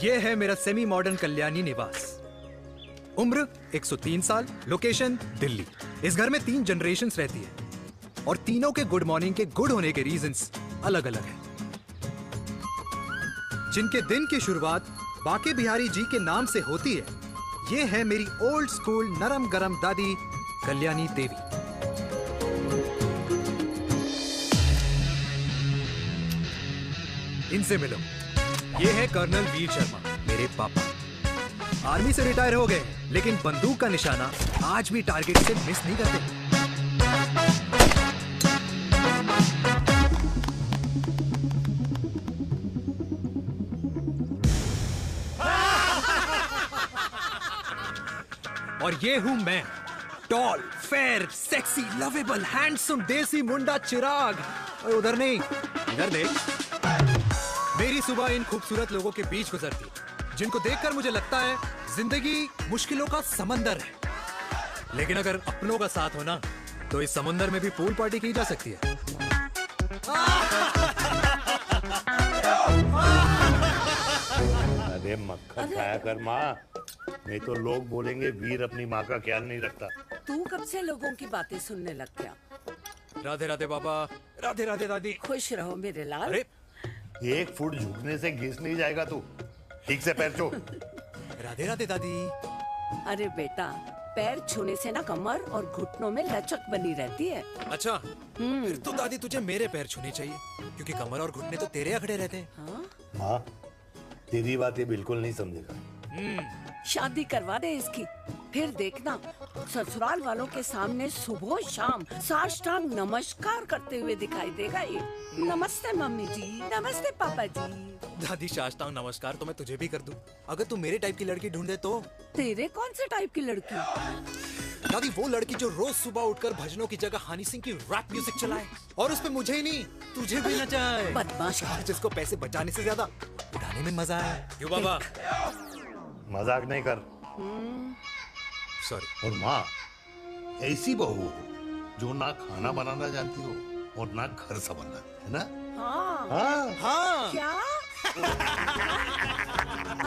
ये है मेरा सेमी मॉडर्न कल्याणी निवास। उम्र 103 साल, लोकेशन दिल्ली। इस घर में 3 जनरेशंस रहती है और तीनों के गुड मॉर्निंग के गुड होने के रीजंस अलग अलग हैं। जिनके दिन की शुरुआत बाके बिहारी जी के नाम से होती है, ये है मेरी ओल्ड स्कूल नरम गरम दादी कल्याणी देवी। इनसे मिलो, ये है कर्नल वीर शर्मा, मेरे पापा। आर्मी से रिटायर हो गए, लेकिन बंदूक का निशाना आज भी टारगेट से मिस नहीं करते। और ये हूं मैं, tall, fair, sexy, lovable, handsome देसी मुंडा चिराग। और उधर नहीं, इधर देख। मेरी सुबह इन खूबसूरत लोगों के बीच गुजरती, जिनको देखकर मुझे लगता है जिंदगी मुश्किलों का समंदर है। लेकिन अगर अपनों का साथ हो ना, तो इस समंदर में भी पूल पार्टी की जा सकती है। अरे मक्खन खाया कर माँ, नहीं तो लोग बोलेंगे वीर अपनी माँ का ख्याल नहीं रखता। तू कब से लोगों की बातें सुनने लग गया? राधे राधे बाबा, राधे राधे दादी। खुश रहो मेरे लाल। अरे 1 फुट झुकने से घिस नहीं जाएगा तू, ठीक से पैर छू। राधे राधे दादी। अरे बेटा, पैर छूने से ना कमर और घुटनों में लचक बनी रहती है। अच्छा, फिर तो दादी तुझे मेरे पैर छूने चाहिए, क्योंकि कमर और घुटने तो तेरे अकड़े रहते हैं। हाँ? माँ, तेरी बात ये बिल्कुल नहीं समझेगा। शादी करवा दे इसकी, फिर देखना ससुराल वालों के सामने सुबह शाम साष्टांग नमस्कार करते हुए दिखाई देगा ये। नमस्ते मम्मी जी, नमस्ते पापा जी। दादी, साष्टांग नमस्कार तो मैं तुझे भी कर दूं, अगर तू मेरे टाइप की लड़की ढूंढे तो। तेरे कौन से टाइप की लड़की? दादी, वो लड़की जो रोज सुबह उठकर भजनों की जगह हनी सिंह की रैप म्यूजिक चलाए, और उसपे मुझे ही नहीं तुझे भी नचाए। बदमाश, जिसको पैसे बचाने से ज्यादा उड़ाने में मजा है। क्यों बाबा? मजाक नहीं कर। सॉरी। और माँ, ऐसी बहू हो जो ना खाना बनाना जानती हो और ना घर संभालना, है ना? हाँ। हाँ हाँ। क्या?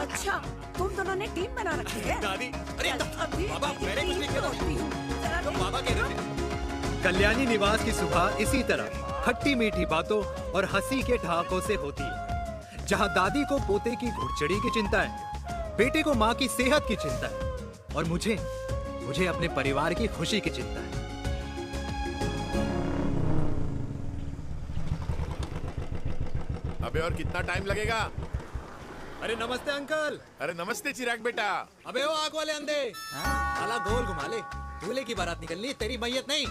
अच्छा, तुम दोनों ने टीम बना रखी है? दादी, अरे अभी बाबा, मैंने कुछ नहीं किया। होती हूँ। जरा तो देख। बाबा कह रहे थे। कल्याणी निवास की सुबह इसी तरह खट्टी मीठी बातों और हंसी के ठहाकों से होती है, जहाँ दादी को पोते की घुड़चड़ी की चिंता है, बेटे को माँ की सेहत की चिंता है, और मुझे अपने परिवार की खुशी की चिंता है। अबे और कितना टाइम लगेगा? अरे नमस्ते अंकल। अरे नमस्ते चिराग बेटा। अबे वो आग वाले अंधे, साला गोल घुमा ले, दूल्हे की बारात निकलनी, तेरी मैयत नहीं।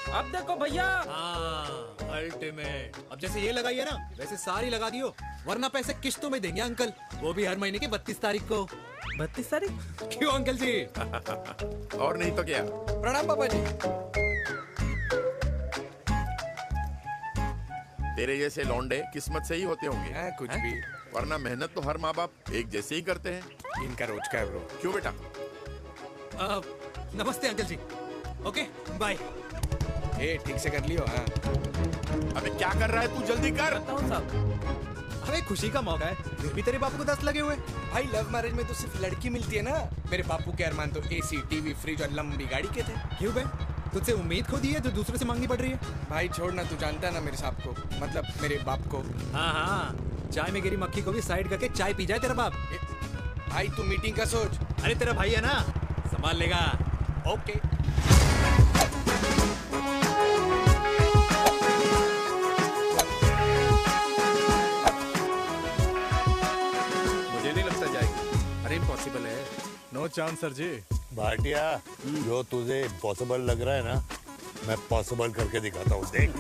अब देखो भैया। हाँ, अल्टीमेट। अब जैसे ये लगाई है ना, वैसे सारी लगा दियो, वरना पैसे किश्तों में देंगे अंकल, वो भी हर महीने की 32 तारीख को। 32 तारीख? क्यों अंकल जी? और नहीं तो क्या। प्रणाम पापा जी। तेरे जैसे लौंडे किस्मत से ही होते होंगे। कुछ भी, वरना मेहनत तो हर माँ बाप एक जैसे ही करते हैं। इनका रोज का है ब्रो। क्यों बेटा? नमस्ते अंकल जी। Okay bye. ए ठीक से कर लियो। हाँ अबे क्या कर रहा है तू, जल्दी कर। बताओ साहब। अरे खुशी का मौका है, फिर भी तेरे बापू को 10 लगे हुए। भाई लव मैरिज में तो सिर्फ लड़की मिलती है ना। मेरे बापू के अरमान तो एसी, टीवी, फ्रिज और लंबी गाड़ी के थे। क्यों बे, तुझसे उम्मीद खो दी है जो दूसरों से मांगनी पड़ रही है? भाई छोड़ना, तू जानता है ना मेरे साहब को, मतलब मेरे बाप को। हाँ हाँ, चाय में गिरी मक्खी को भी साइड करके चाय पी जाए तेरा बाप। भाई तू मीटिंग का सोच। अरे तेरा भाई है ना, संभाल लेगा। ओके। मुझे नहीं लगता जाएगी। अरे इम्पॉसिबल है। नो चांस सर जी। भाटिया, जो तुझे इम्पॉसिबल लग रहा है ना, मैं पॉसिबल करके दिखाता हूँ, देख।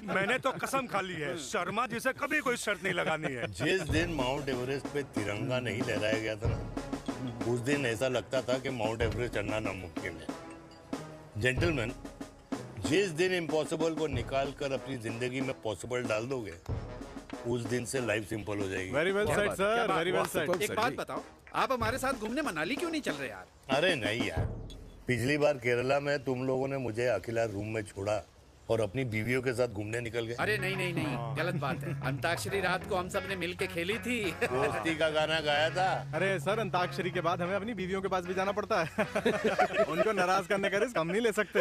मैंने तो कसम खा ली है, शर्मा जी से कभी कोई शर्त नहीं लगानी है। जिस दिन माउंट एवरेस्ट पे तिरंगा नहीं लहराया गया था ना, उस दिन ऐसा लगता था कि माउंट एवरेस्ट चढ़ना नामुमकिन है। जेंटलमैन, जिस दिन इम्पॉसिबल को निकाल कर अपनी जिंदगी में पॉसिबल डाल दोगे, उस दिन से लाइफ सिंपल हो जाएगी। Very well said sir, very well said. एक बात बताओ, आप हमारे साथ घूमने मनाली क्यों नहीं चल रहे यार? अरे नहीं यार, पिछली बार केरला में तुम लोगों ने मुझे अकेला रूम में छोड़ा और अपनी बीवियों के साथ घूमने निकल गए। अरे नहीं नहीं नहीं, गलत बात है। अंताक्षरी रात को हम सब ने मिल के खेली थी। दोस्ती का गाना गाया था। अरे सर, अंताक्षरी के बाद हमें अपनी बीवियों के पास भी जाना पड़ता है। उनको नाराज करने का रिस्क हम नहीं ले सकते।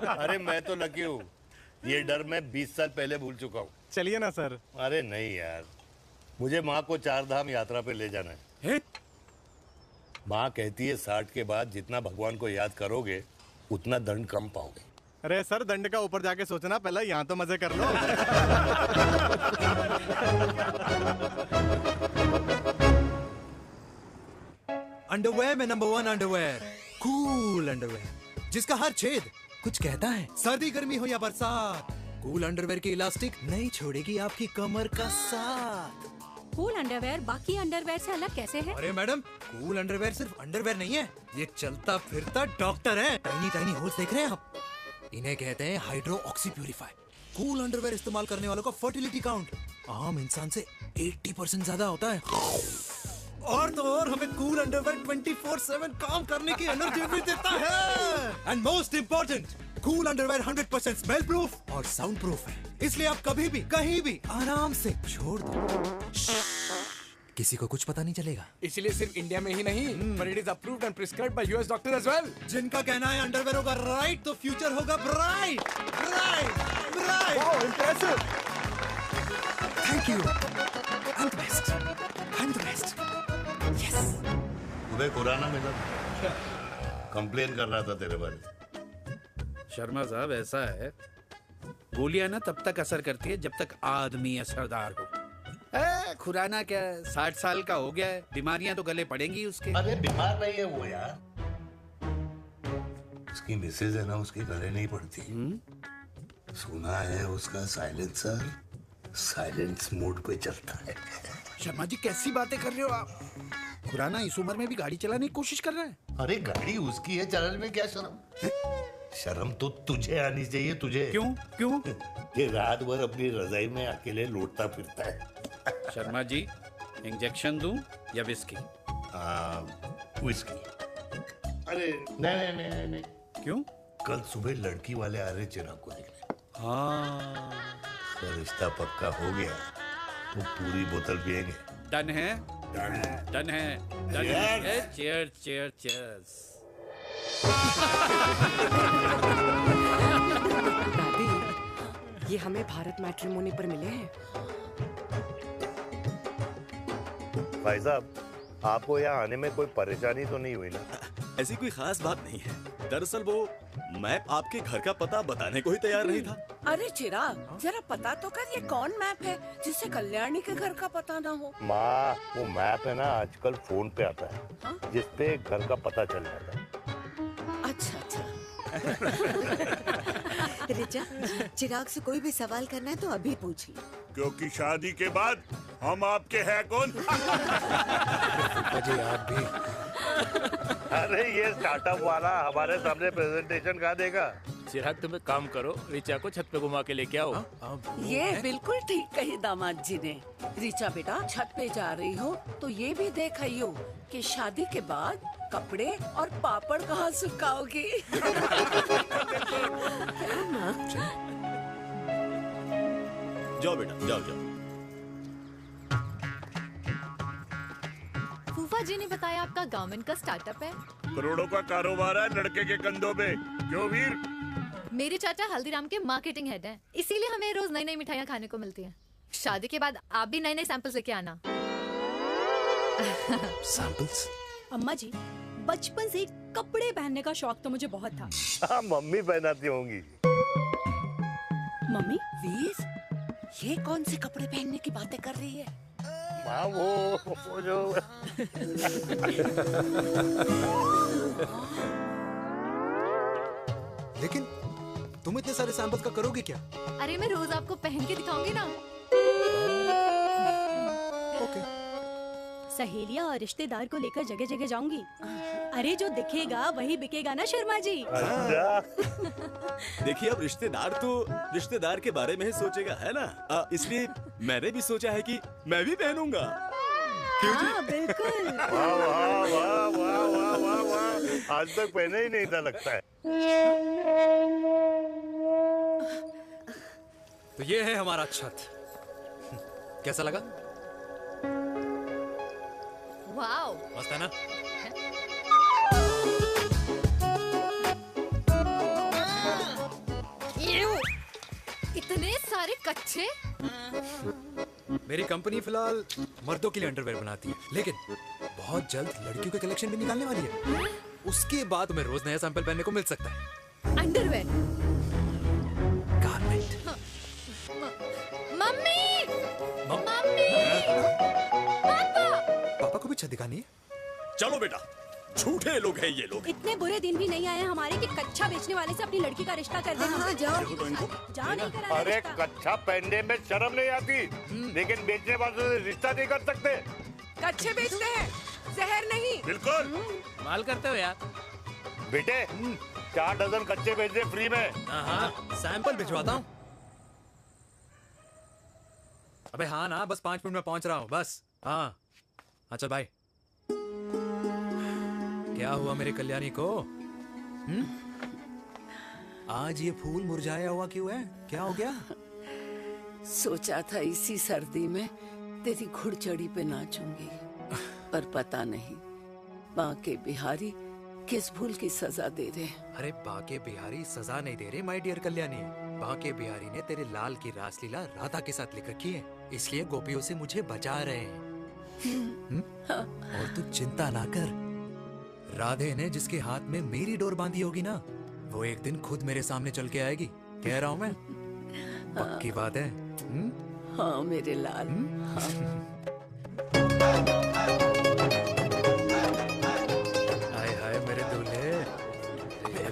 अरे मैं तो लकी हूँ, ये डर मैं 20 साल पहले भूल चुका हूँ। चलिए ना सर। अरे नहीं यार, मुझे माँ को 4 धाम यात्रा पे ले जाना है। माँ कहती है 60 के बाद जितना भगवान को याद करोगे उतना दंड कम पाओगे। अरे सर, दंड का ऊपर जाके सोचना, पहले यहाँ तो मजे कर लो। अंडरवेयर में नंबर 1 अंडरवेयर, कूल अंडरवेयर, जिसका हर छेद कुछ कहता है। सर्दी गर्मी हो या बरसात, कूल अंडरवेयर की इलास्टिक नहीं छोड़ेगी आपकी कमर का साथ। कूल अंडरवेयर बाकी अंडरवेयर से अलग कैसे है? अरे मैडम, कूल अंडरवेयर सिर्फ अंडरवेयर नहीं है, ये चलता फिरता डॉक्टर है। टाइनी टाइनी होल्स देख रहे हैं आप? इन्हें कहते हैं hydro oxy purifier. Cool underwear इस्तेमाल करने वालों का फर्टिलिटी काउंट आम इंसान से 80% ज्यादा होता है। और तो और हमें कूल अंडरवेयर 24/7 काम करने की एनर्जी भी देता है। And most important, cool underwear 100% smell proof और साउंड प्रूफ है, इसलिए आप कभी भी कहीं भी आराम से छोड़ दो, किसी को कुछ पता नहीं चलेगा। इसीलिए सिर्फ इंडिया में ही नहीं, पर it is approved and prescribed by US doctor as well. जिनका कहना है अंडरवेयर होगा राइट तो फ्यूचर होगा bright. Bright bright. Oh impressive, thank you. I am the best, I am the best. Yes. Uday Khurana मिला, कंप्लेन कर रहा था तेरे बारे में। शर्मा साहब, ऐसा है, गोलियां ना तब तक असर करती है जब तक आदमी असरदार हो। खुराना क्या 60 साल का हो गया है, बीमारियां तो गले पड़ेंगी उसके। अरे बीमार नहीं है वो यार, उसकी मिसेज है ना, उसके गले नहीं पड़ती। सुना है उसका साइलेंसर साइलेंस मोड पे चलता है। शर्मा जी, कैसी बातें कर रहे हो आप? खुराना इस उम्र में भी गाड़ी चलाने की कोशिश कर रहा है। अरे गाड़ी उसकी है, चलाने में क्या शर्म? शर्म तो तुझे आनी चाहिए। तुझे क्यों क्यों? ये रात भर अपनी रजाई में अकेले लौटता फिरता है। शर्मा जी, इंजेक्शन दूं या विस्की? विस्की। अरे नहीं नहीं नहीं नहीं। क्यों? कल सुबह लड़की वाले आ रहे चिराग को देखने। हाँ, तो रिश्ता पक्का हो गया तो पूरी बोतल पिएंगे। डन है, डन है, डन है। Cheers cheers cheers. दादी, ये हमें भारत मैट्रिमोनी पर मिले हैं। भाई साहब, आपको यहाँ आने में कोई परेशानी तो नहीं हुई ना? ऐसी कोई खास बात नहीं है। दरअसल वो मैप आपके घर का पता बताने को ही तैयार नहीं था। अरे चिराग, जरा पता तो कर, ये कौन मैप है जिससे कल्याणी के घर का पता ना हो? माँ, वो मैप है ना आजकल फोन पे आता है, जिसपे घर का पता चल जाता है। अच्छा अच्छा। रिचा, चिराग से कोई भी सवाल करना है तो अभी पूछिए, क्योंकि शादी के बाद हम आपके हैं कौन? अजय आप भी। अरे ये स्टार्टअप वाला हमारे सामने प्रेजेंटेशन कहाँ देगा? चिराग, तुम एक काम करो, रिचा को छत पे घुमा के लेके आओ। ये बिल्कुल ठीक कही दामाद जी ने। रिचा बेटा, छत पे जा रही हो तो ये भी देख आइयो कि शादी के बाद कपड़े और पापड़ कहाँ सुखाओगी। जाओ बेटा, जाओ जाओ। फूफा जी ने बताया आपका गवर्नमेंट का स्टार्टअप है। करोड़ों का कारोबार है लड़के के कंधों पे। क्यों वीर? मेरे चाचा हल्दीराम के मार्केटिंग हेड हैं, इसीलिए हमें रोज नई नई मिठाइयाँ खाने को मिलती हैं। शादी के बाद आप भी नए नए सैंपल्स लेके आना। सैंपल्स? अम्मा जी, बचपन से कपड़े पहनने का शौक तो मुझे बहुत था। हाँ, मम्मी पहनाती होंगी। मम्मी, वीर, ये कौन से कपड़े पहनने की बातें कर रही है? माँ, वो जो लेकिन तुम इतने सारे सैंपल्स का करोगे क्या? अरे मैं रोज आपको पहन के दिखाऊंगी ना। ओके, सहेलियां और रिश्तेदार को लेकर जगह जगह जाऊंगी। अरे जो दिखेगा वही बिकेगा ना शर्मा जी। देखिए अब रिश्तेदार तो रिश्तेदार के बारे में ही सोचेगा, है ना? इसलिए मैंने भी सोचा है कि मैं भी पहनूंगा। क्यों जी? हाँ बिल्कुल। वाह वाह वाह वाह वाह वाह वाह, आज तक पहने ही नहीं था लगता है। तो ये है हमारा छत। कैसा लगा? वाओ, मस्त है ना? इतने सारे कच्चे। मेरी कंपनी फिलहाल मर्दों के लिए अंडरवेयर बनाती है, लेकिन बहुत जल्द लड़कियों के कलेक्शन भी निकालने वाली है। उसके बाद तुम्हें रोज नया सैंपल पहनने को मिल सकता है। अंडरवेयर। गारमेंट। मम्मी, मम्मी, पापा को भी छत दिखानी है। चलो बेटा, झूठे लोग हैं ये लोग। इतने बुरे दिन भी नहीं आए हमारे कि कच्चा बेचने वाले से अपनी लड़की का रिश्ता कर देना। हाँ, जाओ। देखो तो इनको। जाओ नहीं करा अरे रिश्ता। कच्चा पहनने में शर्म नहीं आती, लेकिन बेचने वालों से रिश्ता नहीं कर सकते। कच्चे बेचते हैं, जहर नहीं। बिल्कुल। माल करते हो यार। बेटे 4 डजन कच्चे बेच दे फ्री में। हाँ, सैंपल भिजवाता हूँ। अबे हाँ ना, बस 5 मिनट में पहुंच रहा हूँ बस। हाँ, अच्छा बाय। क्या हुआ मेरे कल्याणी को? आज ये फूल मुरझाया हुआ क्यों है? क्या हो गया? सोचा था इसी सर्दी में तेरी घुड़चड़ी पे नाचूंगी, पर पता नहीं बाके बिहारी किस भूल की सजा दे रहे। अरे बाके बिहारी सजा नहीं दे रहे माय डियर कल्याणी। बाके बिहारी ने तेरे लाल की रासलीला राधा के साथ लिख रखी है, इसलिए गोपियों से मुझे बचा रहे हैं। और तू चिंता ना कर, राधे ने जिसके हाथ में मेरी डोर बांधी होगी ना, वो एक दिन खुद मेरे सामने चल के आएगी। कह रहा हूँ मैं, पक्की बात है। हाँ मेरे लाल। हाय हाय मेरे दूल्हे,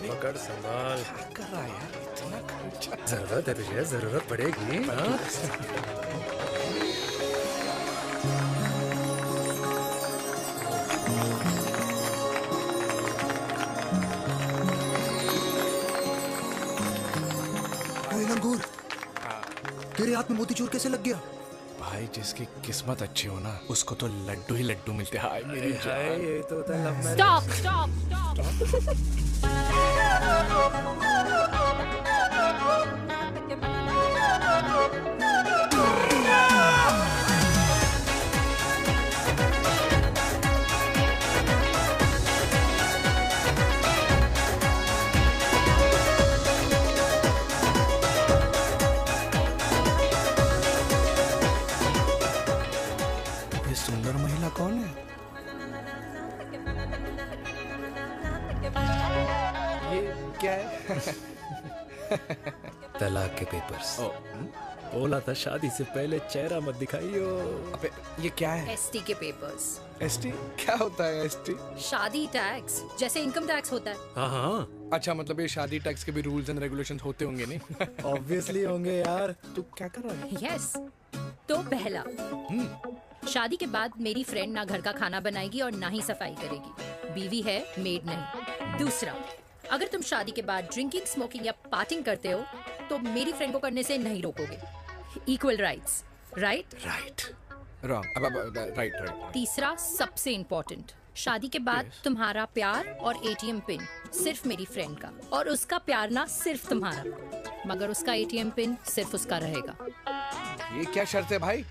पकड़ संभाल। क्या कर रहा है यार, इतना खर्चा। जरूरत है तुझे, जरूरत पड़ेगी। हाँ? लंगूर, तेरे हाथ में मोतीचूर कैसे लग गया? भाई जिसकी किस्मत अच्छी हो ना, उसको तो लड्डू ही लड्डू मिलते हैं। हाय मेरी जान। ये तो था love marriage. Stop stop stop. ये सुंदर महिला कौन है? ये क्या है? तलाक के पेपर्स। बोला था शादी से पहले चेहरा मत दिखाइयो। अबे ये क्या है? एसटी के पेपर्स। एसटी क्या होता है? एसटी शादी टैक्स, जैसे इनकम टैक्स होता है। हाँ हाँ, अच्छा, मतलब ये शादी टैक्स के भी रूल्स एंड रेगुलेशंस होते होंगे नहीं? ऑब्वियसली होंगे यार। तू क्या कर रहा है? यस। तो पहला, शादी के बाद मेरी फ्रेंड ना घर का खाना बनाएगी और ना ही सफाई करेगी, बीवी है, मेड नहीं। दूसरा, अगर तुम शादी के बाद ड्रिंकिंग, स्मोकिंग या पार्टिंग करते हो तो मेरी फ्रेंड को करने से नहीं रोकोगे। Equal rights, right? Right. Wrong. अब राइट। तीसरा, सबसे इम्पोर्टेंट, शादी के बाद तुम्हारा प्यार और एटीएम पिन सिर्फ मेरी फ्रेंड का, और उसका प्यार ना सिर्फ तुम्हारा, मगर उसका एटीएम पिन सिर्फ उसका रहेगा। ये क्या शर्त है भाई?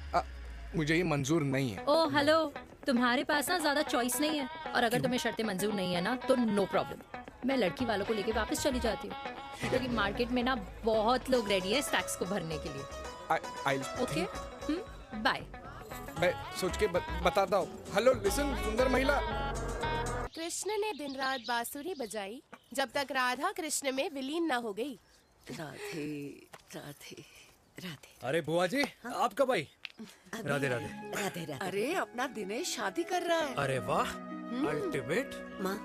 मुझे ये मंजूर नहीं है। ओ हेलो, तुम्हारे पास ना ज्यादा चॉइस नहीं है, और अगर तुम्हें शर्तें मंजूर नहीं है ना तो नो प्रॉब्लम, मैं लड़की वालों को लेके वापस चली जाती हूँ, क्योंकि मार्केट में ना बहुत लोग रेडी है इस टैक्स को भरने के लिए। Okay, bye. मैं सोच के बताता हूँ। हेलो लिसन, सुंदर महिला। कृष्ण ने दिन रात बांसुरी बजाई जब तक राधा कृष्ण में विलीन न हो गई। राधे राधे राधे। अरे बुआ जी, आप कब आई? राधे राधे। राधे राधे। अरे अपना दिनेश शादी कर रहा है। अरे वाह, अल्टीमेट। माँ,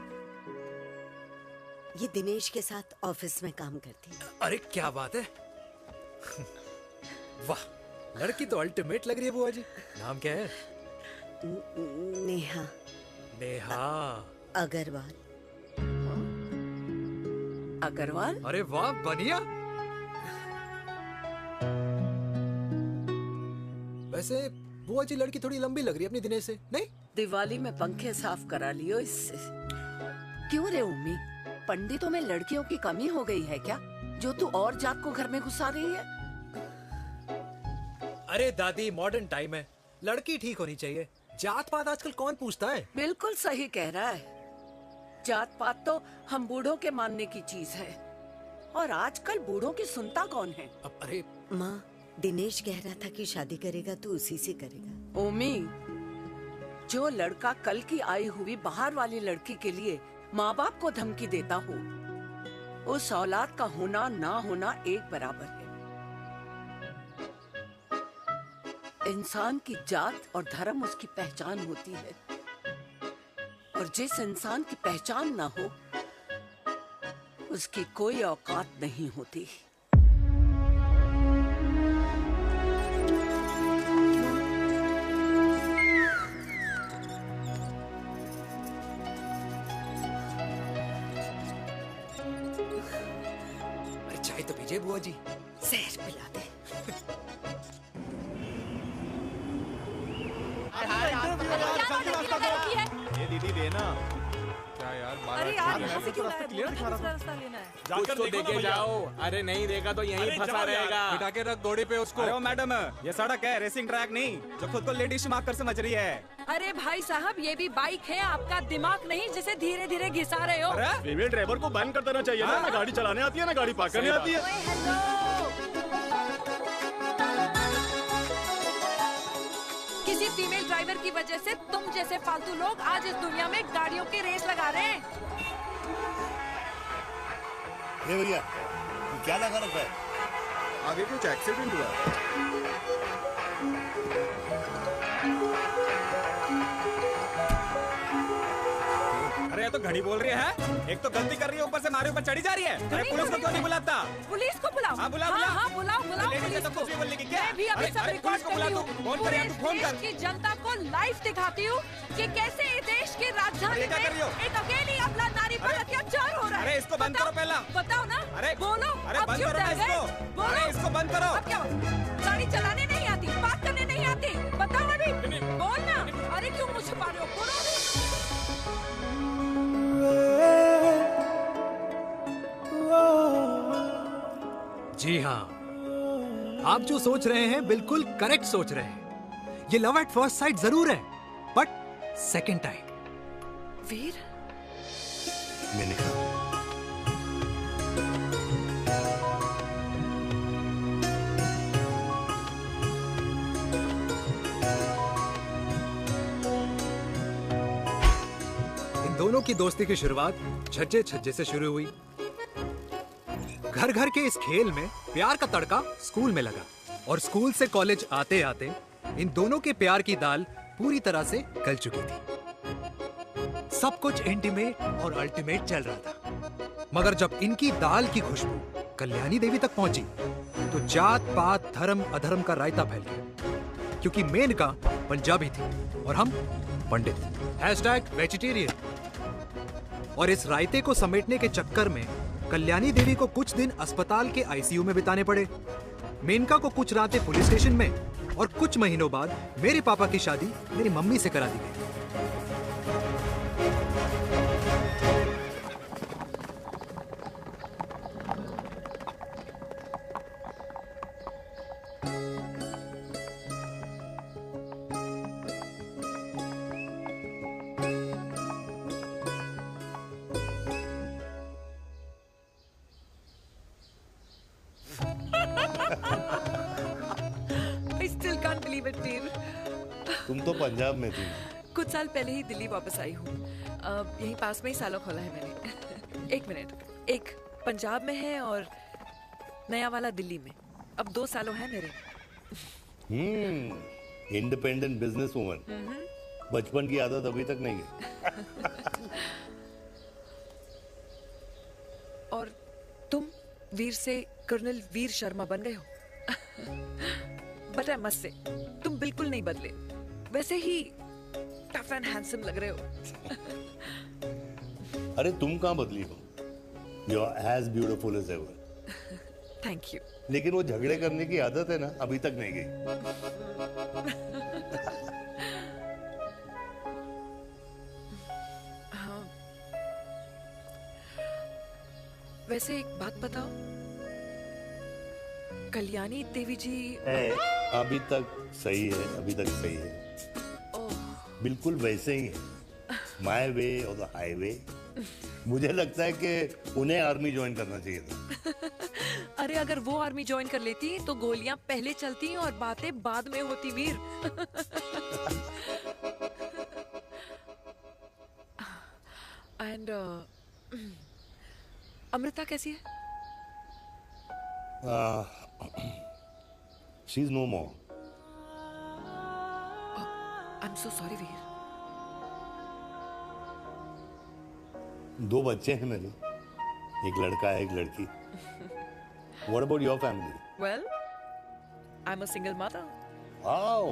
ये दिनेश के साथ ऑफिस में काम करती है। अरे क्या बात है। वाह, लड़की तो अल्टीमेट लग रही है बुआ जी। नाम क्या है? नेहा नेहा अग्रवाल। अग्रवाल? अरे वाह, बनिया। वैसे बुआ जी लड़की थोड़ी लंबी लग रही है अपनी दिनेश से, नहीं? दिवाली में पंखे साफ करा लियो इससे। क्यों रे उम्मी, पंडितों में लड़कियों की कमी हो गई है क्या, जो तू और जात को घर में घुसा रही है? अरे दादी, मॉडर्न टाइम है, लड़की ठीक होनी चाहिए। जात पात आजकल कौन पूछता है? बिल्कुल सही कह रहा है। जात पात तो हम बूढ़ों के मानने की चीज है, और आजकल बूढ़ों की सुनता कौन है? अरे माँ, दिनेश कह रहा था कि शादी करेगा तो उसी से करेगा। ओमी, जो लड़का कल की आई हुई बाहर वाली लड़की के लिए माँ बाप को धमकी देता हो, उस औलाद का होना ना होना एक बराबर है। इंसान की जात और धर्म उसकी पहचान होती है, और जिस इंसान की पहचान ना हो उसकी कोई औकात नहीं होती। अरे चाय तो पीजिए बुआ जी। जहर पिला दे। ये दीदी देना। क्या यार, अरे यार, यहाँ से क्यों आया? दूसरा रास्ता लेना है। कुछ तो देके जाओ। अरे नहीं देगा तो यहीं फंसा रहेगा। बिठा के रख घोड़ी पे उसको। अरे मैडम, ये सड़क है, रेसिंग ट्रैक नहीं जो खुद को लेडीज मार्क कर समझ रही है। अरे भाई साहब, ये भी बाइक है, आपका दिमाग नहीं जिसे धीरे धीरे घिसा रहे हो। फीमेल ड्राइवर को बैन कर देना चाहिए ना गाड़ी चलाने आती है ना गाड़ी पार्क करने आती है। किसी फीमेल ड्राइवर की वजह से तुम जैसे फालतू लोग आज इस दुनिया में गाड़ियों की रेस लगा रहे हैं। ये भैया, ये क्या लगा रखा है? आगे कुछ एक्सीडेंट हुआ। अरे तो घड़ी बोल रही है, एक तो गलती कर रही है, ऊपर से हमारे ऊपर चढ़ी जा रही है। अरे पुलिस को क्यों नहीं बुलाता? पुलिस को बुलाओ। हाँ बुलाओ, हाँ बुलाओ बुलाओ पुलिस तो को। कुछ भी बोलने की क्या? मैं भी अभी सब रिकॉर्ड कर रही हूँ। फोन कर, फोन कर। देश की जनता को लाइव दिखाती हूँ कि कैसे इस देश की राजधानी में एक अकेली अबला नारी पर अत्याचार हो रहा है। अरे इसको बंद करो पहला। बताओ ना। अरे बोलो। अरे अब बंद क्यों करो डर गए? इसको। बोलो। अरे इसको बंद करो। अब क्या? गाड़ी चलाने नहीं आती, बात करने नहीं आती, बताओ अभी। बोल ना। अरे क्यों मुझे छुपा रहे हो? बोलो। जी हाँ, आप जो सोच रहे हैं बिल्कुल करेक्ट सोच रहे हैं। ये लव एट फर्स्ट साइट जरूर है, बट सेकंड टाइम। वीर, मैंने कहा इन दोनों की दोस्ती की शुरुआत छज्जे छज्जे से शुरू हुई। घर घर के इस खेल में प्यार का तड़का स्कूल में लगा, और स्कूल से कॉलेज आते आते इन दोनों के प्यार की दाल पूरी तरह से गल चुकी थी। सब कुछ इंटीमेट और अल्टीमेट चल रहा था, मगर जब इनकी दाल की खुशबू कल्याणी देवी तक पहुंची तो जात पात धर्म अधर्म का रायता फैल गया, क्योंकि मेनका पंजाबी थी और हम पंडित। #वेजिटेरियन। और इस रायते को समेटने के चक्कर में कल्याणी देवी को कुछ दिन अस्पताल के आईसीयू में बिताने पड़े, मेनका को कुछ रातें पुलिस स्टेशन में, और कुछ महीनों बाद मेरे पापा की शादी मेरी मम्मी से करा दी गई। I still can't believe it, वीर। तुम तो पंजाब में थी। कुछ साल पहले ही दिल्ली वापस आई हूँ। यहीं पास में ही सालों खोला है मैंने। एक मिनट, एक पंजाब में है और नया वाला दिल्ली में। अब 2 सालों है मेरे। Independent business woman. बचपन की आदत अभी तक नहीं है। और तुम वीर से कर्नल वीर शर्मा बन गए हो। बट आई मस्ट से, तुम बिल्कुल नहीं बदले। वैसे ही टफ एंड हैंडसम लग रहे हो। अरे तुम कहाँ बदली हो? You are as beautiful as ever. Thank you. लेकिन वो झगड़े करने की आदत है ना, अभी तक नहीं गई। हाँ। वैसे एक बात बताओ, कल्याणी देवी जी अभी तक सही है, अभी तक सही है, बिल्कुल वैसे ही है, माय वे और द हाईवे। मुझे लगता है कि उन्हें आर्मी ज्वाइन करना चाहिए था। अरे अगर वो आर्मी ज्वाइन कर लेती तो गोलियां पहले चलती और बातें बाद में होती वीर। एंड अमृता कैसी है? She is no more. I am so sorry Veer. 2 बच्चे हैं मेरे, एक लड़का है, एक लड़की। What about your family? Well, I'm a single mother. Wow.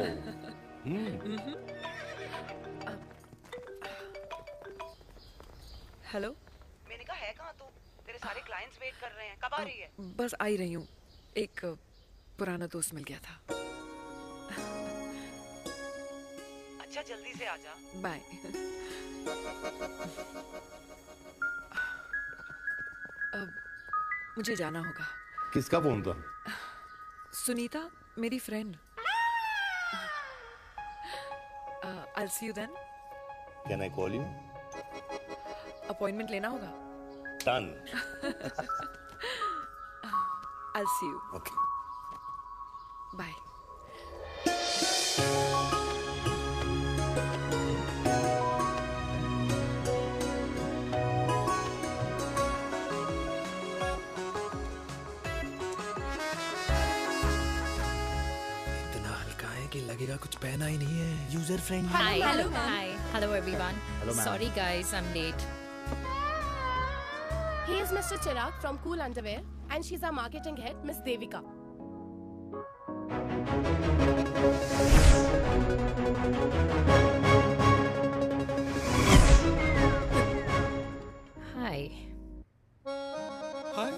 Hello. मैंने कहा है कहाँ तू? तेरे सारे क्लाइंट्स वेट कर रहे हैं, कब आ रही है? बस आ ही रही हूँ, एक पुराना दोस्त मिल गया था। अच्छा जल्दी से आ जा। बाय। अब मुझे जाना होगा। किसका फोन था? सुनीता, मेरी friend. I'll see you then. Can I call you? Appointment लेना होगा। Done. I'll see you. Okay. Bye. लगेगा कुछ पहना ही नहीं है। User friendly. Hello everyone. Hello, ma'am. Sorry guys, I'm late. He is Mr. Chirag from Cool Underwear and she's our marketing head, Miss Devika. Hi. Hi.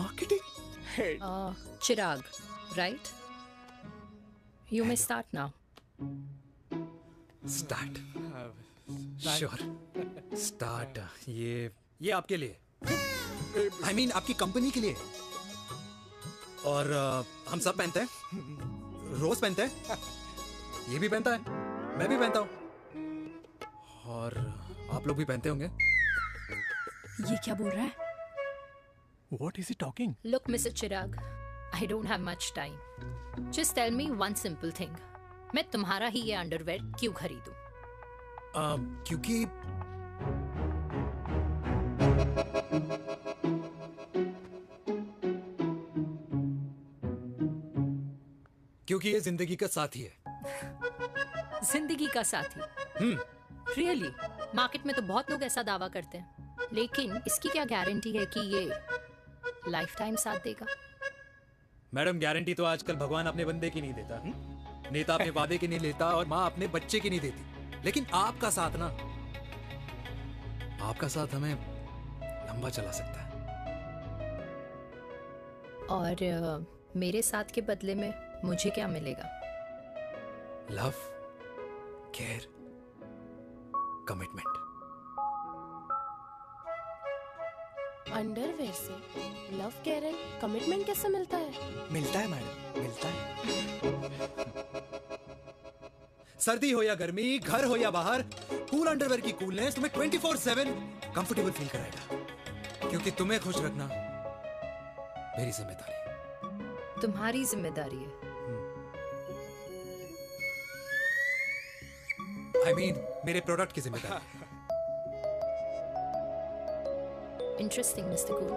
Marketing head. Chirag, right? You may start now. Start. Sure. Start. ये आपके लिए, I mean आपकी company के लिए। और हम सब पहनते हैं, रोज पहनते हैं, ये भी पहनता है, मैं भी पहनता हूँ, और आप लोग भी पहनते होंगे। ये क्या बोल रहा है? What is he talking? Look, Mr. Chirag, I don't have much time. Just tell me one simple thing. मैं तुम्हारा ही ये अंडरवेयर क्यों खरीदूं? क्योंकि ये जिंदगी का साथी है। जिंदगी का साथी? Really? मार्केट में तो बहुत लोग ऐसा दावा करते हैं, लेकिन इसकी क्या गारंटी है कि ये लाइफ टाइम साथ देगा? मैडम, गारंटी तो आजकल भगवान अपने बंदे की नहीं देता, नेता अपने वादे की नहीं लेता, और माँ अपने बच्चे की नहीं देती, लेकिन आपका साथ ना, आपका साथ हमें लंबा चला सकता है। और मेरे साथ के बदले में मुझे क्या मिलेगा? Love, care, commitment. अंडरवेयर से लव, केयर एंड कमिटमेंट कैसे मिलता है? मिलता है मैडम, मिलता है। सर्दी हो या गर्मी, घर हो या बाहर, कूल अंडरवेयर की कूलनेस तुम्हें 24/7 कंफर्टेबल फील कराएगा, क्योंकि तुम्हें खुश रखना मेरी जिम्मेदारी है। तुम्हारी जिम्मेदारी है? I mean, मेरे प्रोडक्ट की जिम्मेदारी है। Interesting, Mr. Cool.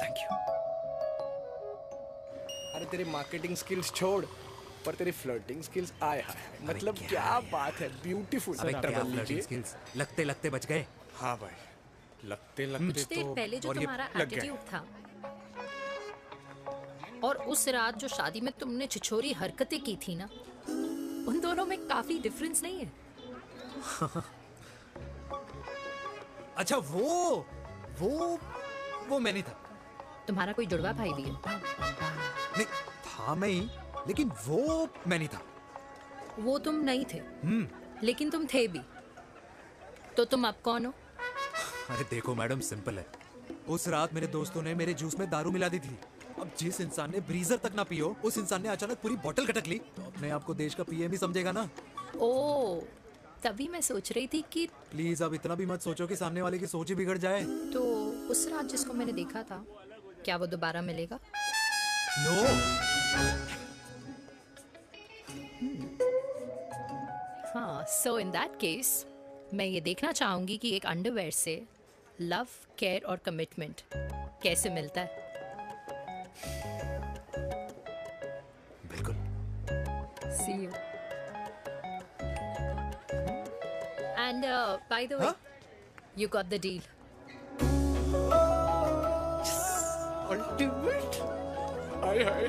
Thank you. अरे तेरी मार्केटिंग स्किल्स छोड़, पर तेरी फ्लर्टिंग स्किल्स आए हाय, मतलब क्या बात है, ब्यूटीफुल। स्किल्स लगते लगते बच गए। हाँ भाई, लगते कुछ देर पहले जो तुम्हारा एटीट्यूड था, और उस रात जो शादी में तुमने छिछोरी हरकतें की थी ना, उन दोनों में काफी डिफरेंस नहीं है? अच्छा वो मैं नहीं था। तुम्हारा कोई जुड़वा भाई भी है? नहीं था मैं ही, लेकिन वो मैं नहीं था। वो तुम नहीं थे, लेकिन तुम थे भी। तो तुम अब कौन हो? अरे देखो मैडम, सिंपल है। उस रात मेरे दोस्तों ने मेरे जूस में दारू मिला दी थी। अब जिस इंसान ने ब्रीजर तक ना पियो, उस इंसान ने अचानक पूरी बोतल खटक ली, तो अपने आप को देश का पीएम ही समझेगा ना। ओ, तभी मैं सोच रही थी कि प्लीज अब इतना भी मत सोचो कि सामने वाले की सोच ही बिगड़ जाए। तो उस रात जिसको मैंने देखा था, क्या वो दोबारा मिलेगा? नो। हाँ, सो इन दैट केस मैं ये देखना चाहूंगी कि एक अंडरवेयर से लव, केयर और कमिटमेंट कैसे मिलता है। बिल्कुल। See you. And by the way, you got the deal. Ultimate. Hi hi,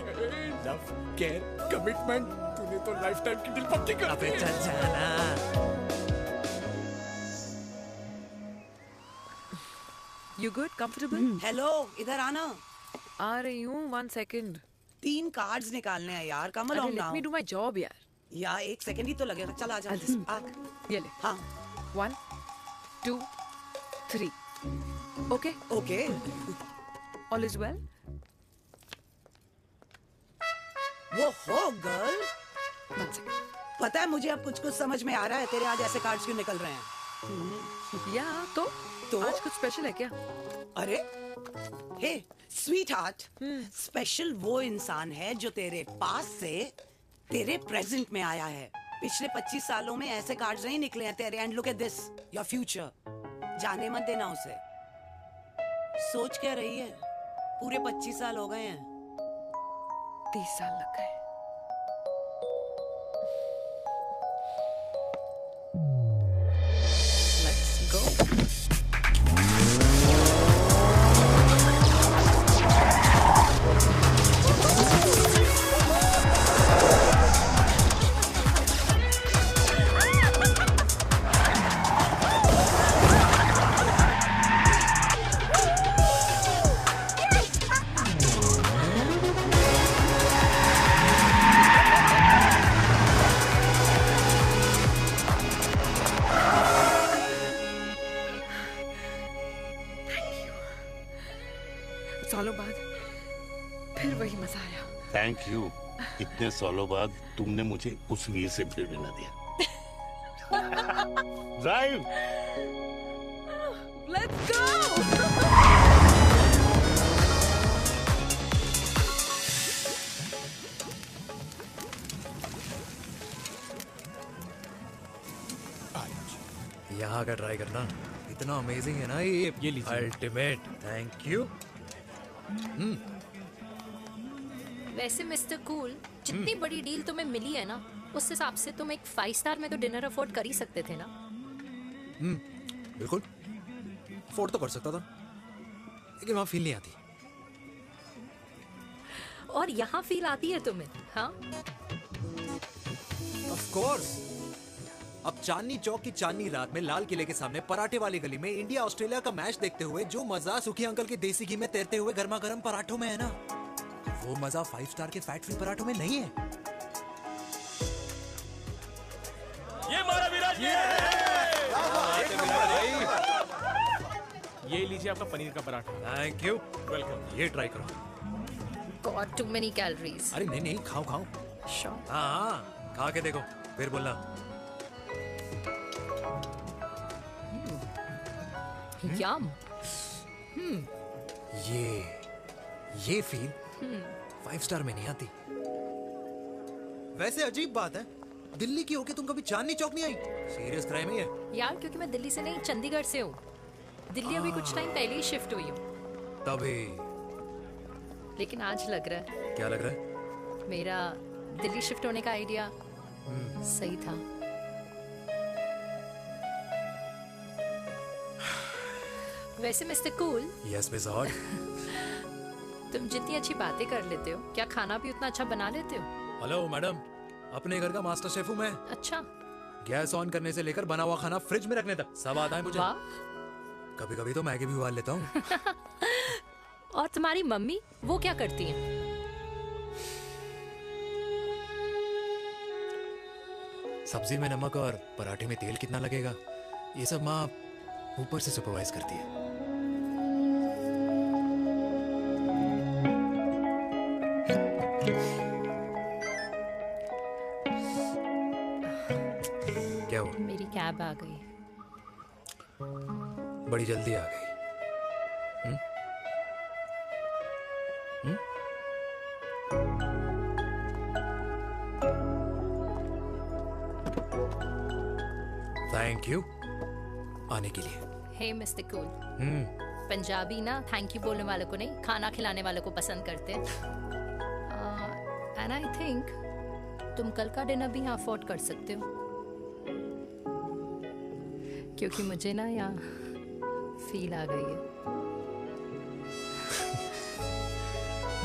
love, care, commitment. तूने तो लाइफ टाइम की डील पक्की कर दी है। You good? Comfortable? हेलो, इधर आना। आ रही हूँ, 1 second. 3 कार्ड्स निकालने हैं यार, कमल अरे on let me do my job यार. यार 1 सेकंड ही तो लगेगा। चल आ जा। आ। ये ले. हाँ. 1, 2, 3. Okay? Okay. All is well? वो हो गर्ल। 1 second. पता है मुझे अब कुछ समझ में आ रहा है। तेरे आज ऐसे कार्ड्स क्यों निकल रहे हैं? या तो आज कुछ स्पेशल है क्या? अरे हे स्वीट हार्ट, स्पेशल वो इंसान है जो तेरे पास से तेरे प्रेजेंट में आया है। पिछले 25 सालों में ऐसे कार्ड्स नहीं निकले हैं तेरे। And look at this, your future. जाने मत देना उसे। सोच क्या रही है? पूरे 25 साल हो गए हैं। 30 साल लग गए। Let's go. सालों बाद फिर वही मजा आया। Thank you. इतने सालों बाद तुमने मुझे उस वीर से फिर मिला दिया। ड्राइव। Let's go. यहाँ का ट्राई करना, इतना अमेजिंग है ना ये लीजिए। अल्टीमेट। Thank you. वैसे मिस्टर कूल, जितनी बड़ी डील तुम्हें मिली है ना, उस हिसाब से तुम एक 5 स्टार में तो डिनर अफोर्ड कर ही सकते थे ना। बिल्कुल अफोर्ड तो कर सकता था, लेकिन वहां फील नहीं आती। और यहाँ फील आती है तुम्हें? हाँ, ऑफ कोर्स। अब चांदनी चौक की चांदनी रात में लाल किले के सामने पराठे वाली गली में इंडिया ऑस्ट्रेलिया का मैच देखते हुए जो मजा सुखी अंकल के देसी घी में तैरते हुए गर्मा गर्म पराठों में है ना, वो मजा 5 स्टार के फैट फ्री पराठों में नहीं है। ये मारा विराज। ये लीजिए आपका पनीर का पराठा। Thank you. वेलकम। ये ट्राई करो। God too many calories. अरे नहीं नहीं, खाओ खाओ। श्योर। हाँ, खा के देखो फिर बोलना। यम। ये फील 5 स्टार में नहीं आती। वैसे अजीब बात है, दिल्ली की होके तुम कभी चांदनी चौक नहीं आई? सीरियस क्राइम ही है यार, क्योंकि मैं दिल्ली से नहीं, चंडीगढ़ से हूँ। दिल्ली अभी कुछ टाइम पहले ही शिफ्ट हुई हूँ। तभी। लेकिन आज लग रहा है। क्या लग रहा है? मेरा दिल्ली शिफ्ट होने का आइडिया सही था। वैसे mister cool. Yes miss hot. तुम जितनी अच्छी बातें कर लेते हो, क्या खाना भी उतना अच्छा बना लेते हो? हेलो मैडम, अपने घर का मास्टर शेफ हूँ मैं। अच्छा। गैस ऑन करने से लेकर बना हुआ खाना फ्रिज में रखने तक सब आता है मुझे। वाह। कभी कभी तो मैगी भी उबाल लेता हूँ। और तुम्हारी मम्मी वो क्या करती हैं? सब्जी में नमक और पराठे में तेल कितना लगेगा, ये सब माँ ऊपर से सुपरवाइज करती है। क्या हुआ? मेरी कैब आ गई। बड़ी जल्दी आ गई। थैंक यू आने के लिए। हे मिस्टर कूल, पंजाबी ना थैंक यू बोलने वालों को नहीं, खाना खिलाने वालों को पसंद करते हैं। एंड आई थिंक तुम कल का डिनर भी यहाँ अफोर्ड कर सकते हो, क्योंकि मुझे ना यहाँ फील आ गई है।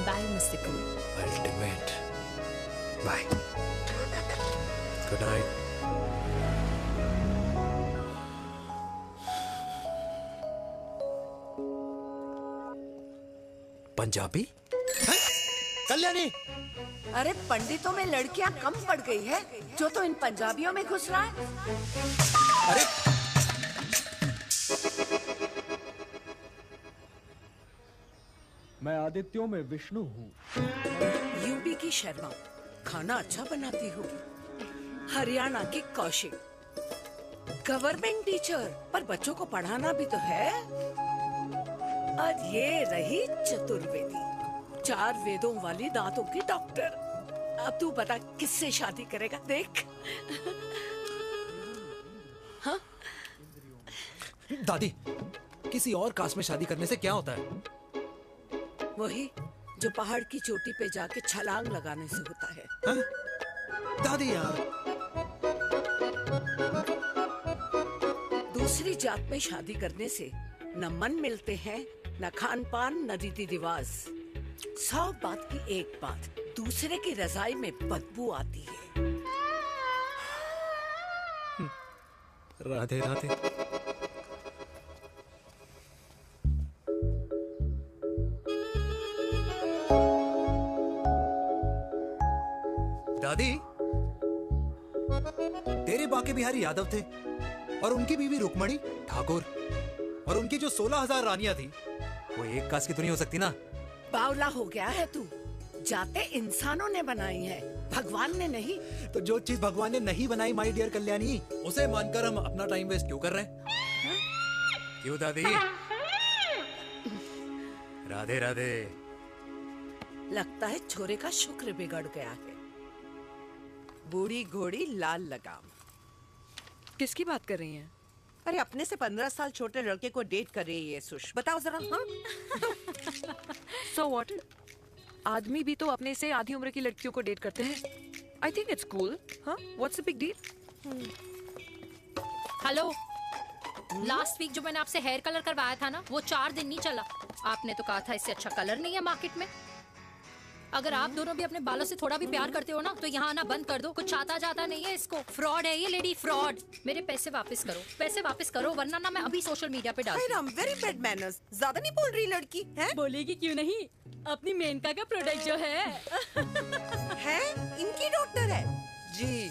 Bye mister cool. Ultimate. Bye. Good night. Punjabi? Kalyani, अरे पंडितों में लड़कियां कम पड़ गई है जो तो इन पंजाबियों में घुस रहा है। अरे मैं आदित्यों में विष्णु हूँ। यूपी की शर्मा, खाना अच्छा बनाती हूँ। हरियाणा की कौशिक, गवर्नमेंट टीचर, पर बच्चों को पढ़ाना भी तो है। और ये रही चतुर्वेदी, 4 वेदों वाली दांतों की डॉक्टर। अब तू बता किससे शादी करेगा? देख। हाँ? दादी, किसी और कास्ट में शादी करने से क्या होता है? वही जो पहाड़ की चोटी पे जाके छलांग लगाने से होता है। हा? दादी यार, दूसरी जात में शादी करने से न मन मिलते हैं, न खान पान, न रीति रिवाज। 100 बात की एक बात, दूसरे की रजाई में बदबू आती है। राधे राधे। दादी, तेरे बाके बिहारी यादव थे और उनकी बीवी रुक्मणी ठाकुर, और उनकी जो 16,000 रानियां थी वो एक कास्ट की तो नहीं हो सकती ना? बावला हो गया है तू। जाते इंसानों ने बनाई है, भगवान ने नहीं। तो जो चीज भगवान ने नहीं बनाई माय डियर कल्याणी, उसे मानकर हम अपना टाइम वेस्ट क्यों कर रहे हैं? क्यों दादी? राधे राधे। लगता है छोरे का शुक्र बिगड़ गया है। बूढ़ी घोड़ी लाल लगाम। किसकी बात कर रही हैं? अरे अपने से 15 साल छोटे लड़के को डेट कर रही है सुश। बताओ जरा। हाँ? So what? आदमी भी तो अपने से आधी उम्र की लड़कियों को डेट करते हैं। I think it's cool. हाँ? What's the big deal? Hello, last week जो मैंने आपसे हेयर कलर करवाया था ना, वो 4 दिन नहीं चला। आपने तो कहा था इससे अच्छा कलर नहीं है मार्केट में। अगर आप दोनों भी अपने बालों से थोड़ा भी प्यार करते हो ना, तो यहाँ आना बंद कर दो। कुछ आता जाता नहीं है इसको। फ्रॉड है ये लेडी, फ्रॉड। मेरे पैसे वापस करो, पैसे वापस करो, वरना ना मैं अभी सोशल मीडिया पे डालती हूँ। Very bad manners. ज्यादा नहीं बोल रही लड़की है? बोलेगी क्यों नहीं? अपनी मेनका का प्रोडक्ट जो है इनकी डॉक्टर है जी।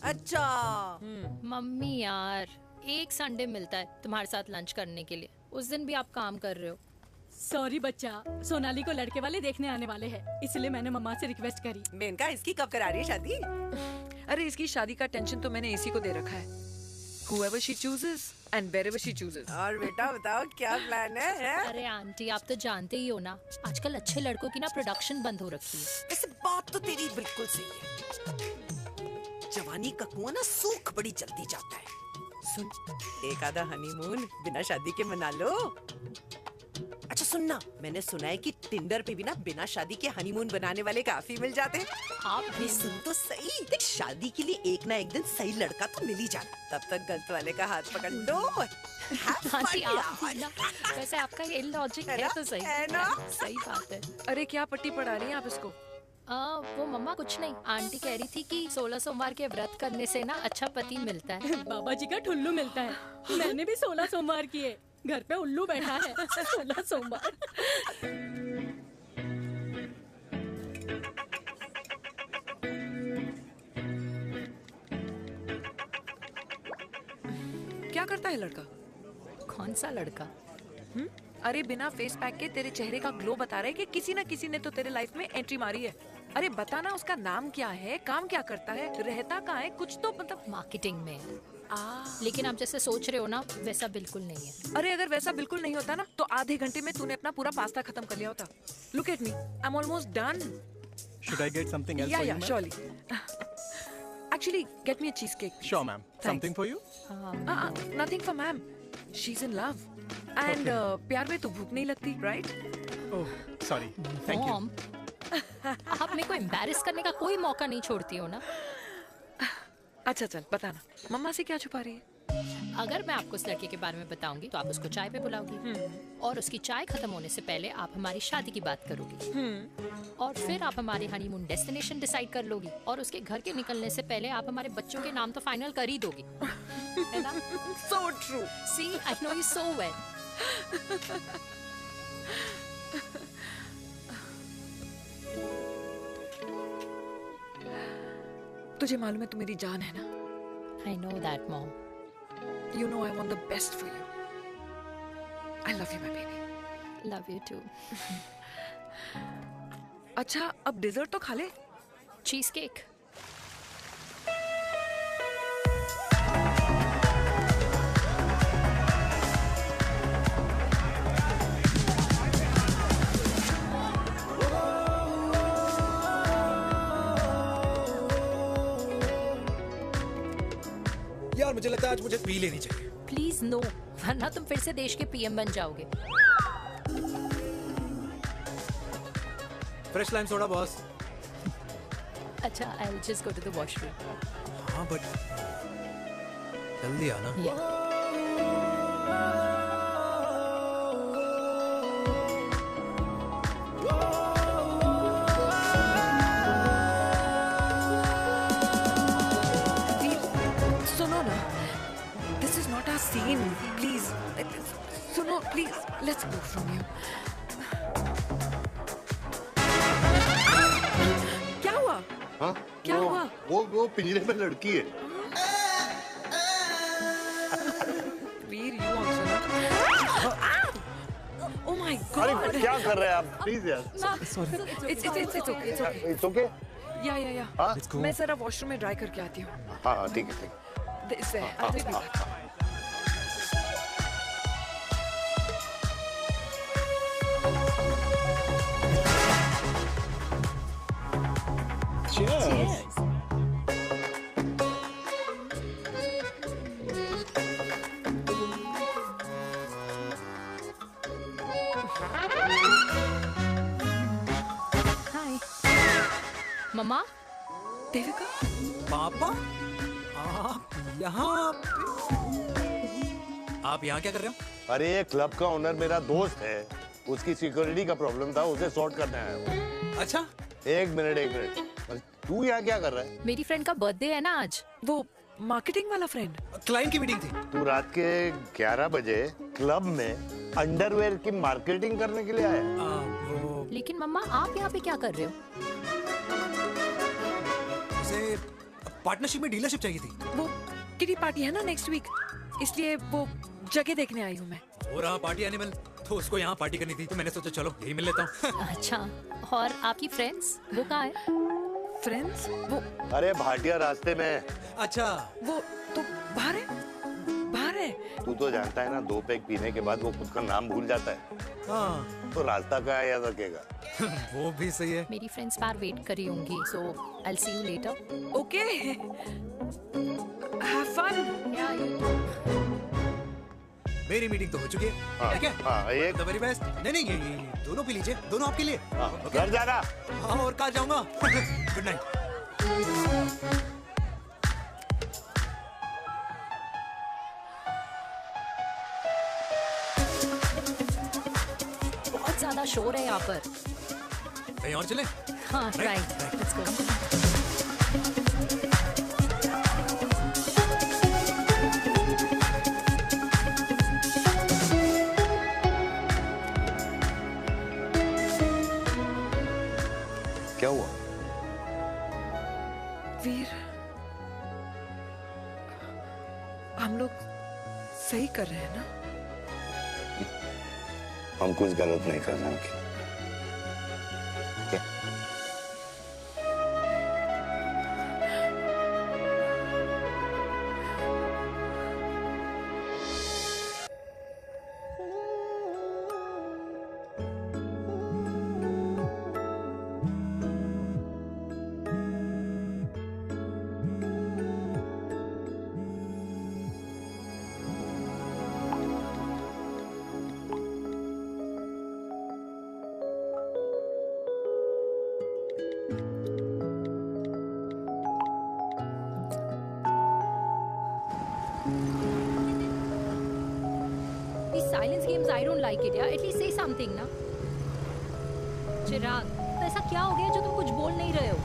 अच्छा। मम्मी यार, एक संडे मिलता है तुम्हारे साथ लंच करने के लिए, उस दिन भी आप काम कर रहे हो। सॉरी बच्चा, सोनाली को लड़के वाले देखने आने वाले हैं, इसलिए मैंने मम्मा से रिक्वेस्ट करी। मेनका, इसकी कब करा रही है शादी? अरे इसकी शादी का टेंशन तो मैंने इसी को दे रखा है। Whoever she chooses and wherever she chooses. और बेटा बताओ क्या प्लान है? अरे आंटी, आप तो जानते ही हो ना, आजकल अच्छे लड़कों की ना प्रोडक्शन बंद हो रखी है। वैसे बात तो तेरी बिल्कुल सही है। जवानी का कुआं ना सूख बड़ी जल्दी जाता है। सुन, एक आधा हनीमून बिना शादी के मना लो। अच्छा सुनना, मैंने सुना है कि टिंडर पे भी ना बिना शादी के हनीमून बनाने वाले काफी मिल जाते हैं। आप भी सुन तो सही, देख शादी के लिए एक ना एक दिन सही लड़का तो मिल ही जाना, तब तक गलत वाले का हाथ पकड़ लो। आंटी आप भी ना, वैसे आपका ये लॉजिक है तो सही है ना? सही बात है। अरे क्या पट्टी पढ़ा रही हैं आप इसको? वो मम्मा कुछ नहीं, आंटी कह रही थी कि 16 सोमवार के व्रत करने से ना अच्छा पति मिलता है। बाबा जी का ठुल्लू मिलता है। मैंने भी 16 सोमवार किए, घर पे उल्लू बैठा है। 16 सोमवार। क्या करता है लड़का? कौन सा लड़का? अरे बिना फेस पैक के तेरे चेहरे का ग्लो बता रहा है कि किसी ना किसी ने तो तेरे लाइफ में एंट्री मारी है। अरे बताना उसका नाम क्या है, काम क्या करता है, रहता कहाँ है, कुछ तो मतलब। मार्केटिंग में। लेकिन आप जैसे सोच रहे हो ना वैसा बिल्कुल नहीं है। अरे अगर वैसा बिल्कुल नहीं होता ना तो आधे घंटे में तूने अपना पूरा पास्ता खत्म कर लिया होता। Look at me, I am almost done. Should I get something else for you, ma'am? surely. Actually, get me a cheesecake. Sure, ma'am. Something for you? Nothing for ma'am. She's in love. And प्यार में तो भूख नहीं लगती, right? Oh, sorry. Thank you. Mom, आप मेरे को embarrass करने का कोई मौका नहीं छोड़ती हो ना। अच्छा चल बताना, मम्मा से क्या छुपा रही है? अगर मैं आपको उस लड़के के बारे में बताऊंगी तो आप उसको चाय पे बुलाओगी और उसकी चाय खत्म होने से पहले आप हमारी शादी की बात करोगी और फिर आप हमारे हनीमून डेस्टिनेशन डिसाइड कर लोगी और उसके घर के निकलने से पहले आप हमारे बच्चों के नाम तो फाइनल कर ही दोगी, है ना? So true. See, I know you so well. तुझे मालूम है तू मेरी जान है ना? I know that, Mom. You know I want the best for you. I love you, my baby. Love you too. अच्छा अब डिजर्ट तो खा ले। Cheese cake. यार मुझे लगता है आज मुझे पी लेनी चाहिए। प्लीज नो, वरना तुम फिर से देश के पीएम बन जाओगे। Fresh lime soda boss. अच्छा, I will just go to the washroom. हाँ बट जल्दी आना। Scene, please. सुनो, please. Let's go from here. क्या हुआ? हाँ? क्या हुआ? वो पिंजरे में लड़की है। वीर, you also not. Oh my God! अरे क्या कर रहे हैं आप? Please यार। Sorry. It's okay. It's okay? Yeah. हाँ? मैं जरा वॉशरूम में ड्राई करके आती हूँ। हाँ ठीक है। इससे I'll be back. Cheers. हाय मम्मा। देविका। पापा आप यहाँ क्या कर रहे हो? अरे ये क्लब का ओनर मेरा दोस्त है, उसकी सिक्योरिटी का प्रॉब्लम था, उसे सॉर्ट करने आया हूँ। अच्छा एक मिनट तू यहाँ क्या कर रहा है? मेरी फ्रेंड का बर्थडे है ना आज। वो मार्केटिंग वाला फ्रेंड। क्लाइंट की मीटिंग थी। तू रात के 11 बजे क्लब में अंडरवेयर की मार्केटिंग करने के लिए आया? लेकिन मम्मा आप यहाँ पे क्या कर रहे हो? उसे पार्टनरशिप में डीलरशिप चाहिए थी। वो किटी पार्टी है ना नेक्स्ट वीक, इसलिए वो जगह देखने आई हूँ मैं। हो रहा पार्टी एनिमल, तो उसको यहाँ पार्टी करनी थी, तो मैंने सोचा चलो यही मिल लेता हूँ। अच्छा, और आपकी फ्रेंड्स वो कहाँ है? फ्रेंड्स वो अरे भाटिया रास्ते में। अच्छा वो तो बाहर है। तू तो जानता है ना, 2 पैक पीने के बाद वो खुद का नाम भूल जाता है। हाँ। तो रास्ता कहाँ याद रखेगा? वो भी सही है। मेरी फ्रेंड्स बाहर वेट कर रही होंगी, so I'll see you later. Okay. Have fun. Yeah. मेरी मीटिंग तो हो चुकी है। हाँ, ठीक है? हाँ, एक द वेरी बेस्ट। नहीं ये दोनों पी लीजिए, दोनों आपके लिए। ओके? घर जाना। हाँ, और कहाँ जाऊंगा? Good night. बहुत ज्यादा शोर है यहाँ पर। कहीं और चले? हाँ, राइट, लेट्स गो। क्या हुआ? वीर, हम लोग सही कर रहे हैं ना? हम कुछ गलत नहीं कर रहे हैं। क्या? These silence games, I don't like it, yeah. At least say something, ना? चिराग, तो ऐसा क्या हो गया जो तुम कुछ बोल नहीं रहे हो?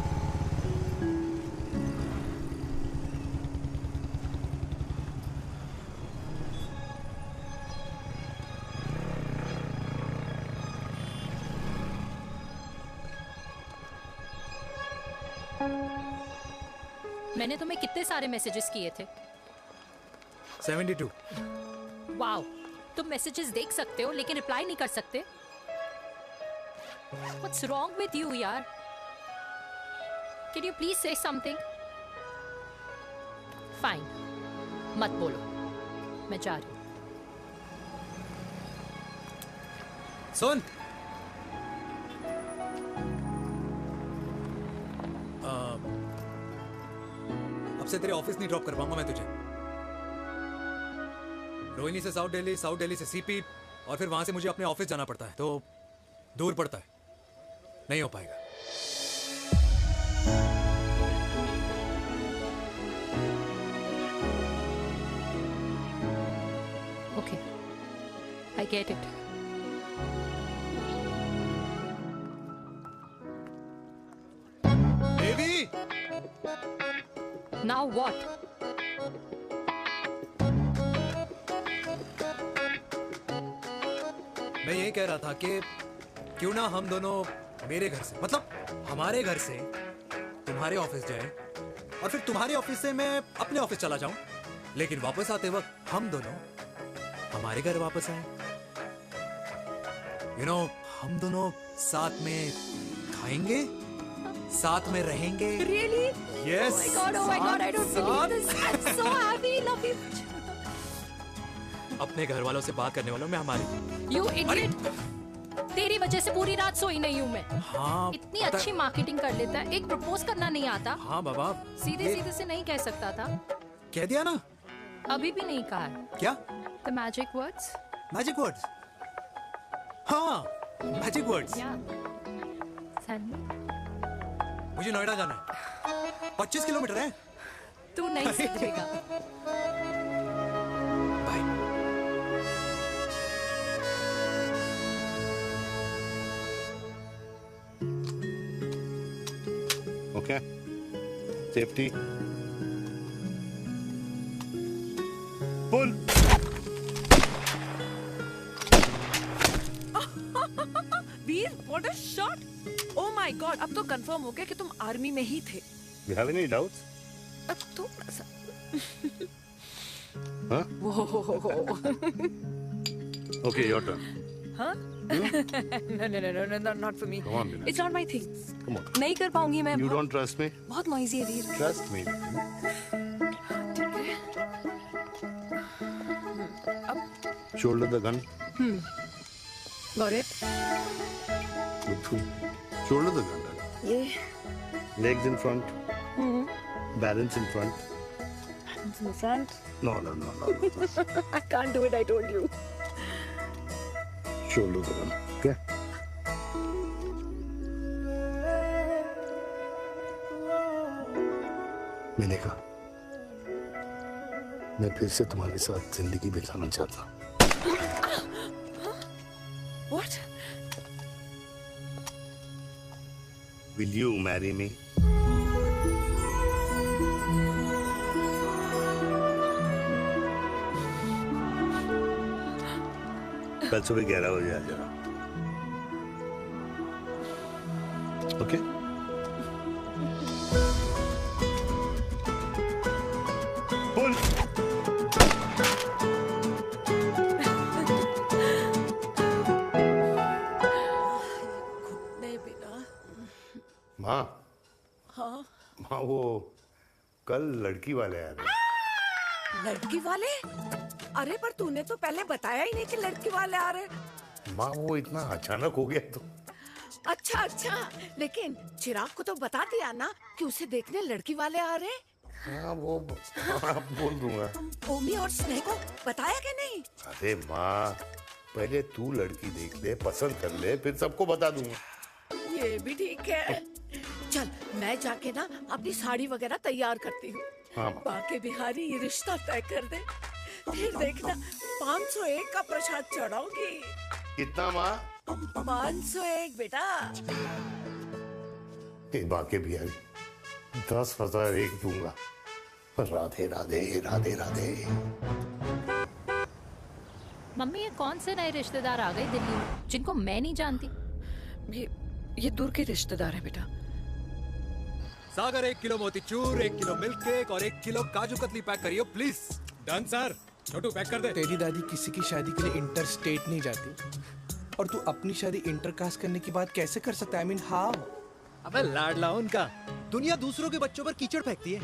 मैंने तुम्हें कितने सारे मैसेजेस किए थे? 72। वाओ, तुम मैसेजेस देख सकते हो लेकिन रिप्लाई नहीं कर सकते? What's wrong with you, यार? Can you please say something? Fine, मत बोलो, मैं जा रही हूँ। सुन, अब से तेरे ऑफिस नहीं ड्रॉप कर पाऊंगा मैं तुझे। रोहिणी से साउथ दिल्ली से सीपी, और फिर वहां से मुझे अपने ऑफिस जाना पड़ता है, तो दूर पड़ता है, नहीं हो पाएगा। Okay, I get it. Baby! Now what? मैं ये कह रहा था कि क्यों ना हम दोनों मेरे घर से, मतलब हमारे घर से तुम्हारे ऑफिस जाए, और फिर तुम्हारे ऑफिस से मैं अपने ऑफिस चला जाऊं, लेकिन वापस आते वक्त हम दोनों हमारे घर वापस आए। यू नो, हम दोनों साथ में खाएंगे, साथ में रहेंगे। Really? Yes. Oh my God, I don't believe this. I'm so happy, love you. अपने घर वालों से बात करने वालों में हमारी। You idiot! तेरी वजह से पूरी रात सोई नहीं हूँ मैं। हाँ, इतनी अच्छी मार्केटिंग कर लेता है, एक प्रपोज करना नहीं आता। हाँ बाबा, सीधे से नहीं कह सकता था। कह दिया ना। अभी भी नहीं कहा है। क्या? The magic words? Magic words? हाँ, मैजिक वर्ड्स। मुझे नोएडा जाना है, 25 किलोमीटर है। तू नहीं सीखेगा। Okay. Safety. Pull. Veer, what a shot! Oh my God, अब तो कंफर्म हो गया कि तुम आर्मी में ही थे। You have any doubts? अब थोड़ा सा। Huh? Whoa. Okay, your turn. Huh? No, not for me. Come on, Bina. It's not my thing. Come on. नहीं कर पाऊंगी मैं। You don't trust me? बहुत noisy है वीर। Trust me. Shoulder the gun. Got it. Good. Shoulder the gun. ये। Legs in front. Balance in front. Sushant. No. I can't do it, I told you. Shoulder down. Okay. मैंने कहा मैं फिर से तुम्हारे साथ जिंदगी बिताना चाहता हूँ। What? Will you marry me? कल सुबह 11 बजे आ जाना। ओके? बोल। नहीं बेटा। माँ, हाँ। माँ वो कल लड़की वाले आ रहे। लड़की वाले? अरे पर तूने तो पहले बताया ही नहीं कि लड़की वाले आ रहे। माँ वो इतना अचानक हो गया तो। अच्छा, लेकिन चिराग को तो बता दिया ना कि उसे देखने लड़की वाले आ रहे। हाँ वो बोल दूंगा। ओमी और स्नेह को बताया कि नहीं? अरे माँ पहले तू लड़की देख ले, पसंद कर ले, फिर सबको बता दूंगा। ये भी ठीक है। चल मैं जाके ना अपनी साड़ी वगैरह तैयार करती हूँ। हाँ। बाके बिहारी ये रिश्ता तय कर दे, फिर देखना 501 का प्रसाद चढ़ाऊंगी। कितना माँ? 501 बेटा। बाके बिहारी 10,001 दूंगा। राधे राधे राधे राधे। मम्मी ये कौन से नए रिश्तेदार आ गए दिल्ली में जिनको मैं नहीं जानती? ये दूर के रिश्तेदार है बेटा। सागर 1 किलो मोतीचूर, 1 किलो मिल्क केक और 1 किलो काजू कतली पैक करियो please. Done sir. Chhotu pack कर दे। तेरी दादी किसी की शादी के लिए इंटर स्टेट नहीं जाती और तू अपनी शादी इंटर कास्ट करने की बात कैसे कर सकता है? I mean, how? अबे लाडला उनका। दुनिया दूसरों के बच्चों पर कीचड़ फेंकती है,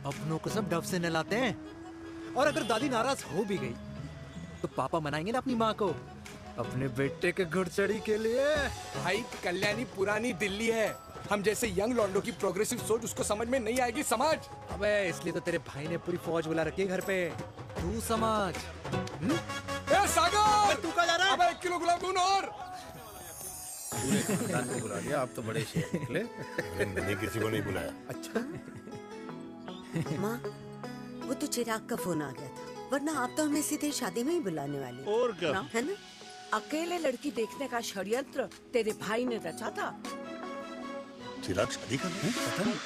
अपनों को सब डब से नहलाते हैं। और अगर दादी नाराज हो भी गई तो पापा मनाएंगे ना अपनी माँ को अपने बेटे के घुड़चड़ी के लिए। भाई कल्याणी पुरानी दिल्ली है, हम जैसे यंग लॉन्डो की प्रोग्रेसिव सोच उसको समझ में नहीं आएगी। समझ। अबे इसलिए तो तेरे भाई ने पूरी फौज बुला रखी है घर पे, तू समझ। ए सागर तू कहाँ जा रहा है? अबे 1 किलो गुलाब जामुन और। पूरे खानदान को बुला लिया, आप तो बड़े शेर निकले। मैंने किसी को नहीं बुलाया। अच्छा। माँ वो तो चिराग का फोन आ गया था, वरना आप तो हमें सीधे शादी में ही बुलाने वाले। और क्या? है ना? अकेले लड़की देखने का षड्यंत्र तेरे भाई ने रचा था। चिराग शादी करना है? पता नहीं।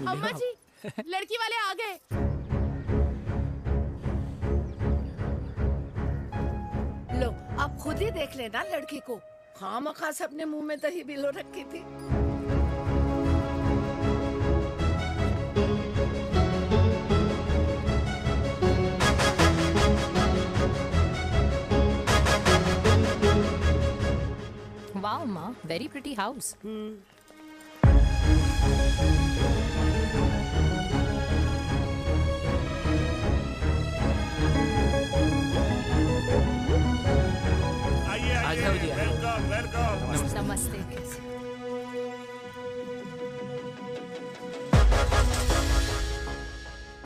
अम्मा जी लड़की वाले आ गए। लो आप खुद ही देख लेना लड़की को। खामखा से अपने मुंह में दही बिलो रखी थी। वाओ माँ, वेरी प्रिटी हाउस। नमस्ते।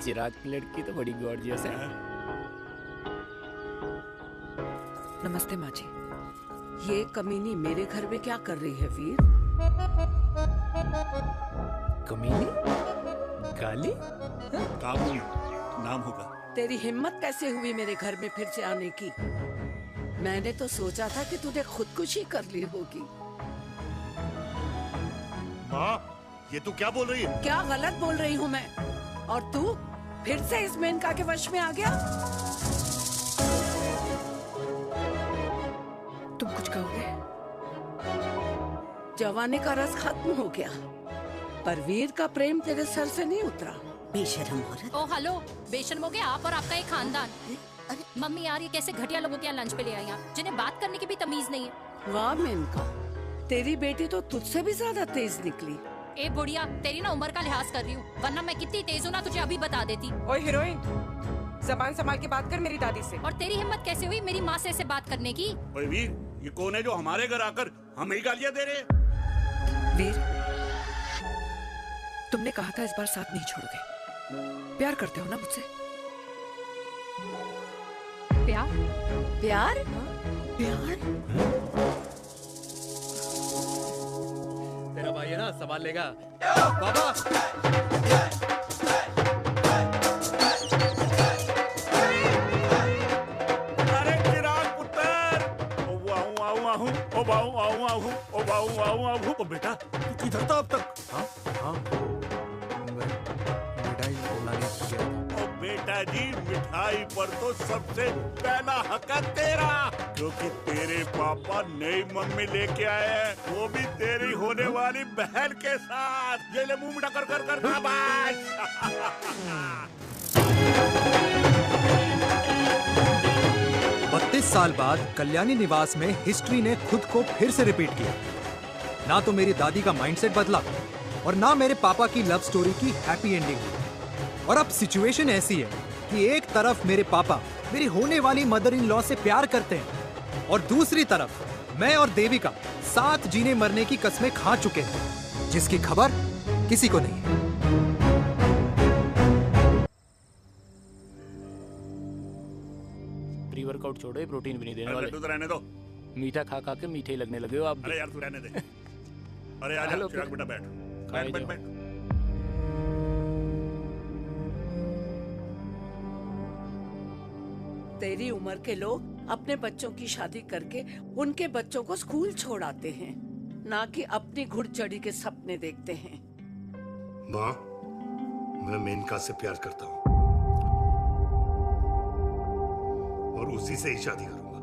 चिराग की लड़की तो बड़ी गॉर्जियस है। नमस्ते माँ जी। ये कमीनी मेरे घर में क्या कर रही है वीर? कमीनी? गाली? काबू नाम होगा। तेरी हिम्मत कैसे हुई मेरे घर में फिर से आने की? मैंने तो सोचा था कि तूने खुदकुशी कर ली होगी। माँ ये तू क्या बोल रही है? क्या गलत बोल रही हूँ मैं? और तू फिर से इस मेनका के वश में आ गया? तुम कुछ कहोगे? जवानी का रस खत्म हो गया, पर वीर का प्रेम तेरे सर से नहीं उतरा। बेशर्म औरत। ओ हेलो, बेशर्म हो गए आप और आपका एक खानदान। मम्मी यार ये कैसे घटिया लोगों के यहाँ लंच पे ले आई हैं, जिन्हें बात करने की भी तमीज नहीं है। वाह मेनका, तेरी बेटी तो तुझसे भी ज्यादा तेज निकली। ए बुढ़िया, तेरी ना उम्र का लिहाज कर रही हूँ, वरना मैं कितनी तेज हूँ ना तुझे अभी बता देती। ओए हीरोइन, जबान संभाल के बात कर मेरी दादी से। और तेरी हिम्मत कैसे हुई मेरी माँ से ऐसे बात करने की? ओए वीर, ये कौन है जो हमारे घर आकर हमें ही गालियाँ दे रहे हैं? वीर, तुमने कहा था इस बार साथ नहीं छोड़ोगे। प्यार करते हो ना मुझसे? प्यार? प्यार? प्यार? तेरा भाई है ना, संभाल लेगा। बाबा अरे चिराग पुत्र, ओ बाऊ, ओ बेटा तू किधर था अब तक? हाँ मिठाई लाने गया था। ओ बेटा जी, मिठाई पर तो सबसे पहला हक है तेरा, क्योंकि तेरे पापा नई मम्मी लेके आए हैं, वो भी तेरी होने वाली बहन के साथ। ये ले मुंह मीठा कर कर कर शाबाश। 32 साल बाद कल्याणी निवास में हिस्ट्री ने खुद को फिर से रिपीट किया। ना तो मेरी दादी का माइंडसेट बदला और ना मेरे पापा की लव स्टोरी की हैप्पी एंडिंग हुई। और अब सिचुएशन ऐसी है कि एक तरफ मेरे पापा मेरी होने वाली मदर इन लॉ से प्यार करते हैं और दूसरी तरफ मैं और देविका साथ जीने मरने की कस्में खा चुके हैं, जिसकी खबर किसी को नहीं है। प्री वर्कआउट छोड़ो, ये प्रोटीन भी नहीं देने वाले। लड्डू तो रहने दो। मीठा खा खा के मीठे ही लगने लगे हो आप। अरे यार तू रहने दे। अरे आजा चिराग बेटा, बैठ बैठ बैठ बैठ। तेरी उम्र के लोग अपने बच्चों की शादी करके उनके बच्चों को स्कूल छोड़ाते हैं, ना कि अपनी घुड़चढ़ी के सपने देखते हैं। माँ, मैं मेनका से प्यार करता हूँ और उसी से ही शादी करूंगा।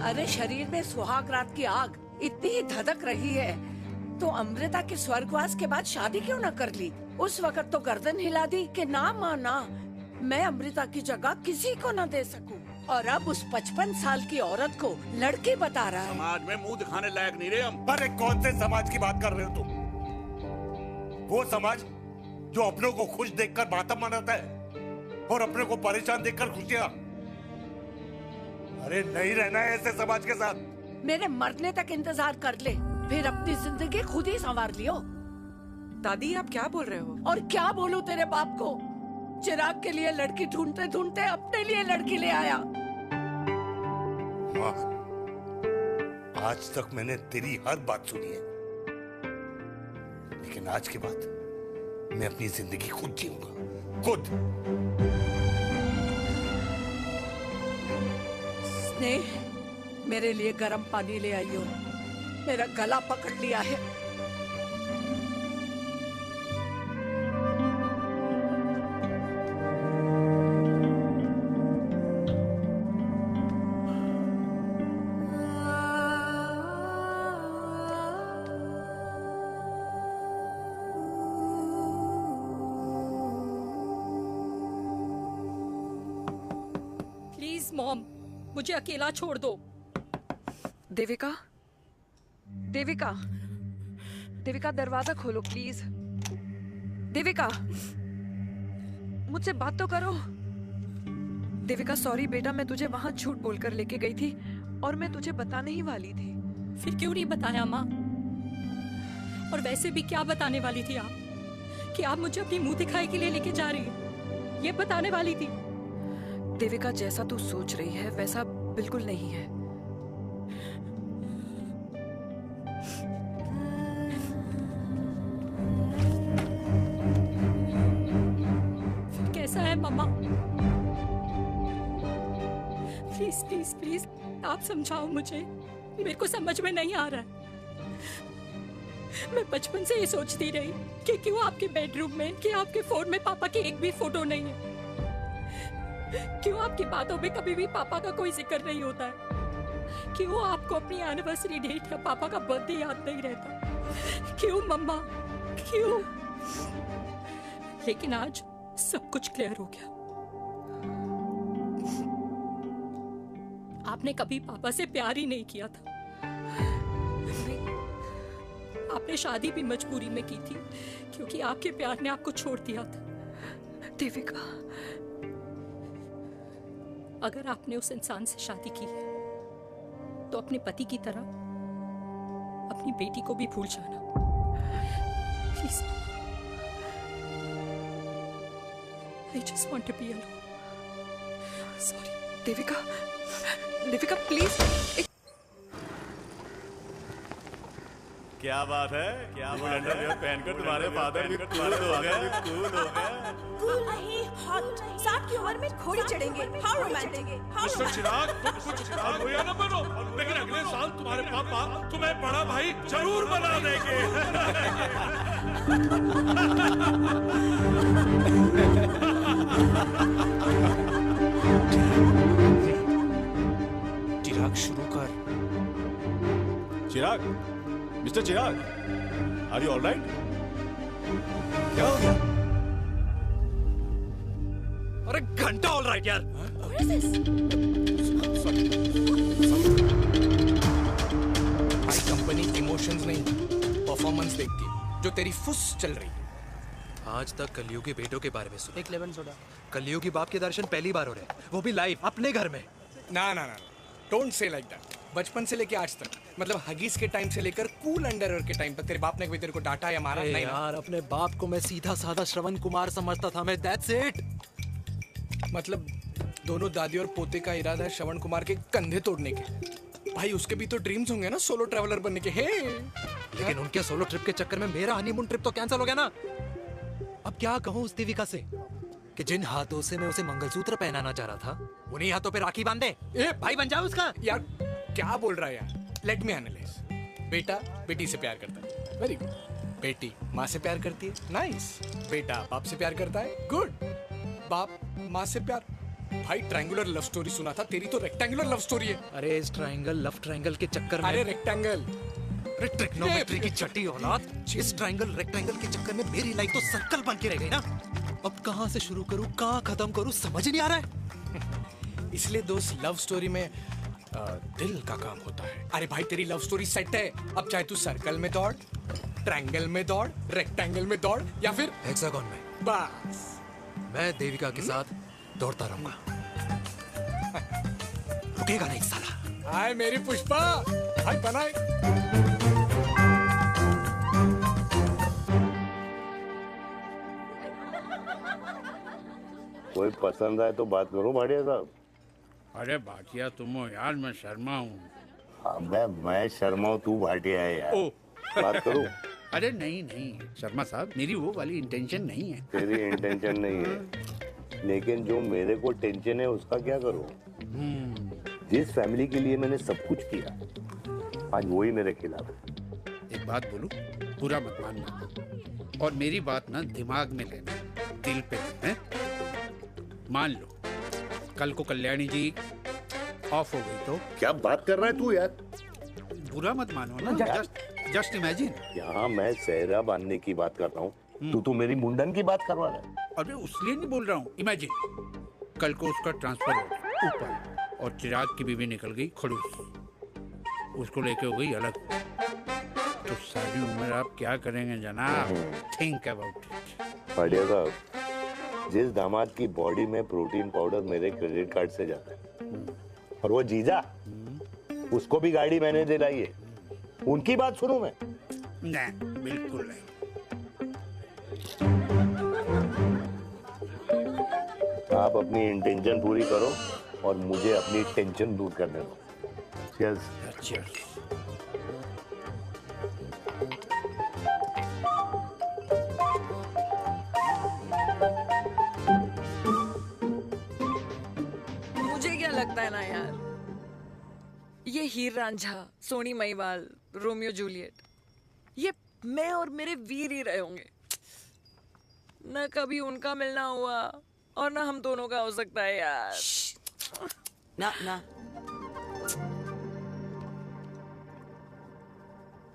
अरे शरीर में सुहाग रात की आग इतनी ही धधक रही है तो अमृता के स्वर्गवास के बाद शादी क्यों न कर ली? उस वक्त तो गर्दन हिला दी कि ना माना, मैं अमृता की जगह किसी को न दे सकूं। और अब उस 55 साल की औरत को लड़की बता रहा है। समाज में मुंह दिखाने लायक नहीं रहे हम। अरे कौन से समाज की बात कर रहे हो तुम? वो समाज जो अपनों को खुश देखकर मातम मनाता है और अपने को परेशान देखकर खुशियां। अरे नहीं रहना है ऐसे समाज के साथ। मेरे मरने तक इंतजार कर ले, फिर अपनी जिंदगी खुद ही संवार लियो। दादी आप क्या बोल रहे हो? और क्या बोलूं तेरे बाप को? चिराग के लिए लड़की ढूंढते ढूंढते अपने लिए लड़की ले आया। माँ, आज तक मैंने तेरी हर बात सुनी है, लेकिन आज के बाद मैं अपनी जिंदगी खुद जीऊंगा, खुद। स्नेह, मेरे लिए गर्म पानी ले आई हो, मेरा गला पकड़ लिया है। प्लीज मॉम, मुझे अकेला छोड़ दो। देविका, देविका, देविका दरवाजा खोलो प्लीज। देविका, मुझसे बात तो करो। देविका सॉरी बेटा, मैं तुझे वहां झूठ बोलकर लेके गई थी और मैं तुझे बताने ही वाली थी। फिर क्यों नहीं बताया माँ? और वैसे भी क्या बताने वाली थी आप? कि आप मुझे अपनी मुंह दिखाई के लिए लेके जा रही है, ये बताने वाली थी। देविका जैसा तू सोच रही है वैसा बिल्कुल नहीं है। फिर कैसा है मम्मा? प्लीज प्लीज प्लीज आप समझाओ मुझे, मेरे को समझ में नहीं आ रहा है। मैं बचपन से ये सोचती रही कि क्यों आपके बेडरूम में, कि आपके फोन में पापा की एक भी फोटो नहीं है, क्यों आपकी बातों में कभी भी पापा का कोई जिक्र नहीं होता है, क्यों आपको अपनी एनिवर्सरी डेट या पापा का बर्थडे याद नहीं रहता, क्यों मम्मा, क्यों? लेकिन आज सब कुछ क्लियर हो गया। आपने कभी पापा से प्यार ही नहीं किया था। आपने शादी भी मजबूरी में की थी क्योंकि आपके प्यार ने आपको छोड़ दिया था। देविका, अगर आपने उस इंसान से शादी की है तो अपने पति की तरह अपनी बेटी को भी भूल जाना please. I just want to be alone. Sorry, Devika, Devika please. क्या बात है, क्या बात है, पहनकर तुम्हारे फादर भी कूल हो गए, कूल हो गए। कूल नहीं, हॉट। 60 की उम्र में घोड़ी चढ़ेंगे। How romantic. मिस्टर चिराग, तुम कुछ हुआ ना बनो, लेकिन अगले साल तुम्हारे पापा तुम्हें बड़ा भाई जरूर बना देंगे। चिराग शुरू कर। Chirag, mister Chirag, are you alright? क्या हो गया? अरे घंटा ऑलराइट यार। भाई कंपनी इमोशंस नहीं परफॉर्मेंस देखती है, जो तेरी फुस चल रही है। आज तक कलयुगी बेटों के बारे में सुना। एक लेमन सोडा। कलयुगी बाप के दर्शन पहली बार हो रहे हैं, वो भी लाइव अपने घर में। ना ना ना, डोंट से लाइक दैट। बचपन से लेके आज तक, मतलब हगीज के टाइम से लेकर कूल अंडरवेयर के टाइम तक तेरे बाप ने कभी तेरे को डांटा या मारा? नहीं यार, अपने बाप को मैं सीधा साधा श्रवण कुमार समझता था मैं, दैट्स इट। मतलब दोनों दादी और पोते का इरादा है श्रवण कुमार के कंधे तोड़ने के। भाई उसके भी तो ड्रीम्स होंगे ना सोलो ट्रैवलर बनने के। हे लेकिन उनके सोलो ट्रिप के चक्कर में मेरा हनीमून ट्रिप तो कैंसिल हो गया ना। अब क्या कहूँ उस देविका से कि जिन हाथों से मैं उसे मंगलसूत्र पहनाना चाह रहा था, उन्हीं हाथों पे राखी बांध दे। ए भाई बन जाओ उसका। यार क्या बोल रहा है यार? Let me analyse. बेटा बेटी से प्यार करता है, वेरी गुड। बेटी माँ से प्यार करती है, नाइस। बेटा बाप से प्यार करता है, गुड। बाप माँ से प्यार। भाई ट्रायंगुलर लव स्टोरी सुना था, तेरी तो रेक्टेंगुलर लव स्टोरी है। अरे इस ट्रायंगल लव ट्रायंगल के चक्कर में, अरे रेक्टेंगल, अरे ट्रिग्नोमेट्री की छठी औलाद, इस ट्रायंगल रेक्टेंगल के चक्कर में मेरी लाइफ तो सर्कल बन के रह गई ना। अब कहाँ से शुरू करूँ, कहाँ खत्म करूँ, समझ नहीं आ रहा है। इसलिए दोस्त लव स्टोरी में दिल का काम होता है। अरे भाई तेरी लव स्टोरी सेट है, अब चाहे तू सर्कल में दौड़, ट्रायंगल में दौड़, रेक्टेंगल में दौड़ या फिर हेक्सागन में। बस मैं देविका के साथ दौड़ता रहूंगा, रुकेगा नहीं साला। हाय मेरी पुष्पा, हाय बनाए। कोई पसंद आए तो बात करो भाटिया साहब। अरे भाटिया तुम हो यार, मैं शर्मा हूँ। अबे मैं शर्मा हूँ, तू भाटिया है यार। बात करो। अरे नहीं नहीं शर्मा साहब, मेरी वो वाली इंटेंशन नहीं है। तेरी इंटेंशन नहीं है, लेकिन जो मेरे को टेंशन है उसका क्या करूँ? जिस फैमिली के लिए मैंने सब कुछ किया, आज वही मेरे खिलाफ है। एक बात बोलूं, बुरा मत मानना, और मेरी बात ना दिमाग में लेना, दिल पे है। मान लो कल को कल्याणी जी ऑफ हो गई तो क्या बात कर रहा है तू यार? बुरा मत मानो ना, जस्ट इमेजिन। यहाँ मैं सेहरा बांधने की बात कर रहा हूँ, तू मेरी मुंडन की बात करवा रहा है। अरे उसलिए नहीं बोल रहा हूँ, इमेजिन कल को उसका ट्रांसफर हो गया ऊपर, और चिराग की बीवी निकल गई खड़ूस, उसको लेके हो गई अलग, तो सारी उम्र आप क्या करेंगे जनाब? Think about it. भाटिया साहब, जिस दामाद की बॉडी में प्रोटीन पाउडर मेरे क्रेडिट कार्ड से जाता है, और वो जीजा, उसको भी गाड़ी मैंने दिलाई है, उनकी बात सुनूं मैं? नहीं, बिल्कुल नहीं। आप अपनी इंटेंशन पूरी करो और मुझे अपनी टेंशन दूर करने दो। चीयर्स। चीयर्स। मुझे क्या लगता है ना यार, ये हीर रांझा, सोनी महिवाल, रोमियो जूलियट, ये मैं और मेरे वीर ही रहे होंगे। न कभी उनका मिलना हुआ और ना हम दोनों का हो सकता है यार। ना ना,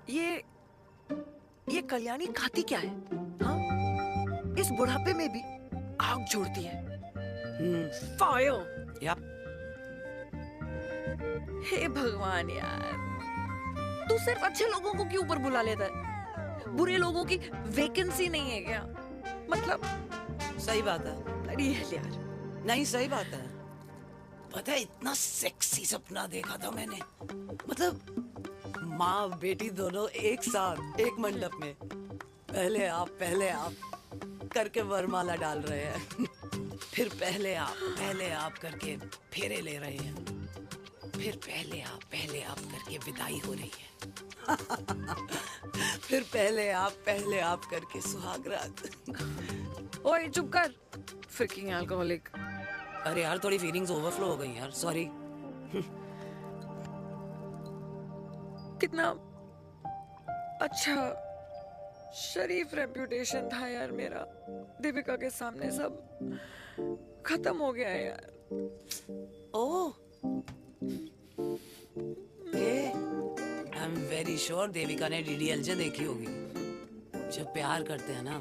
ये कल्याणी खाती क्या है? हाँ? इस बुढ़ापे में भी आग जोड़ती है। फायर। यार हे भगवान यार, तू सिर्फ अच्छे लोगों को क्यों ऊपर बुला लेता है? बुरे लोगों की वैकेंसी नहीं है क्या? मतलब सही बात है। अरे यार, नहीं सही बात है। पता है इतना सेक्सी सपना देखा था मैंने, मतलब माँ बेटी दोनों एक साथ एक मंडप में पहले आप करके वरमाला डाल रहे हैं। फिर पहले आप करके फेरे ले रहे हैं। फिर पहले आप करके विदाई हो रही है। फिर पहले आप करके सुहागरात। ओए चुप कर, फ्रिकिंग अल्कोहलिक। अरे यार थोड़ी फीलिंग्स ओवरफ्लो हो गई यार, सॉरी। कितना अच्छा शरीफ रेप्यूटेशन था यार मेरा, दीपिका के सामने सब खत्म हो गया है यार। Oh, I am very sure Devika ने डीडीएलजे देखी होगी। जब प्यार करते हैं ना,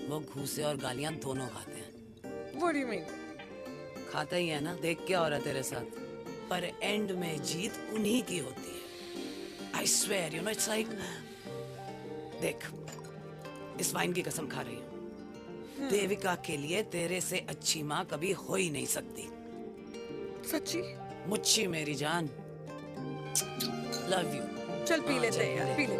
वो घूसे और गालियां दोनों खाते हैं। What do you mean? खाता ही है ना, देख क्या हो रहा है तेरे साथ। पर एंड में जीत उन्हीं की होती है। I swear, you know, it's like, देख, इस वाइन की कसम खा रही हूँ। देविका के लिए तेरे से अच्छी माँ कभी हो ही नहीं सकती। सच्ची? मुच्छी मेरी जान। Love you. चल पी लेते हैं यार, पी ले।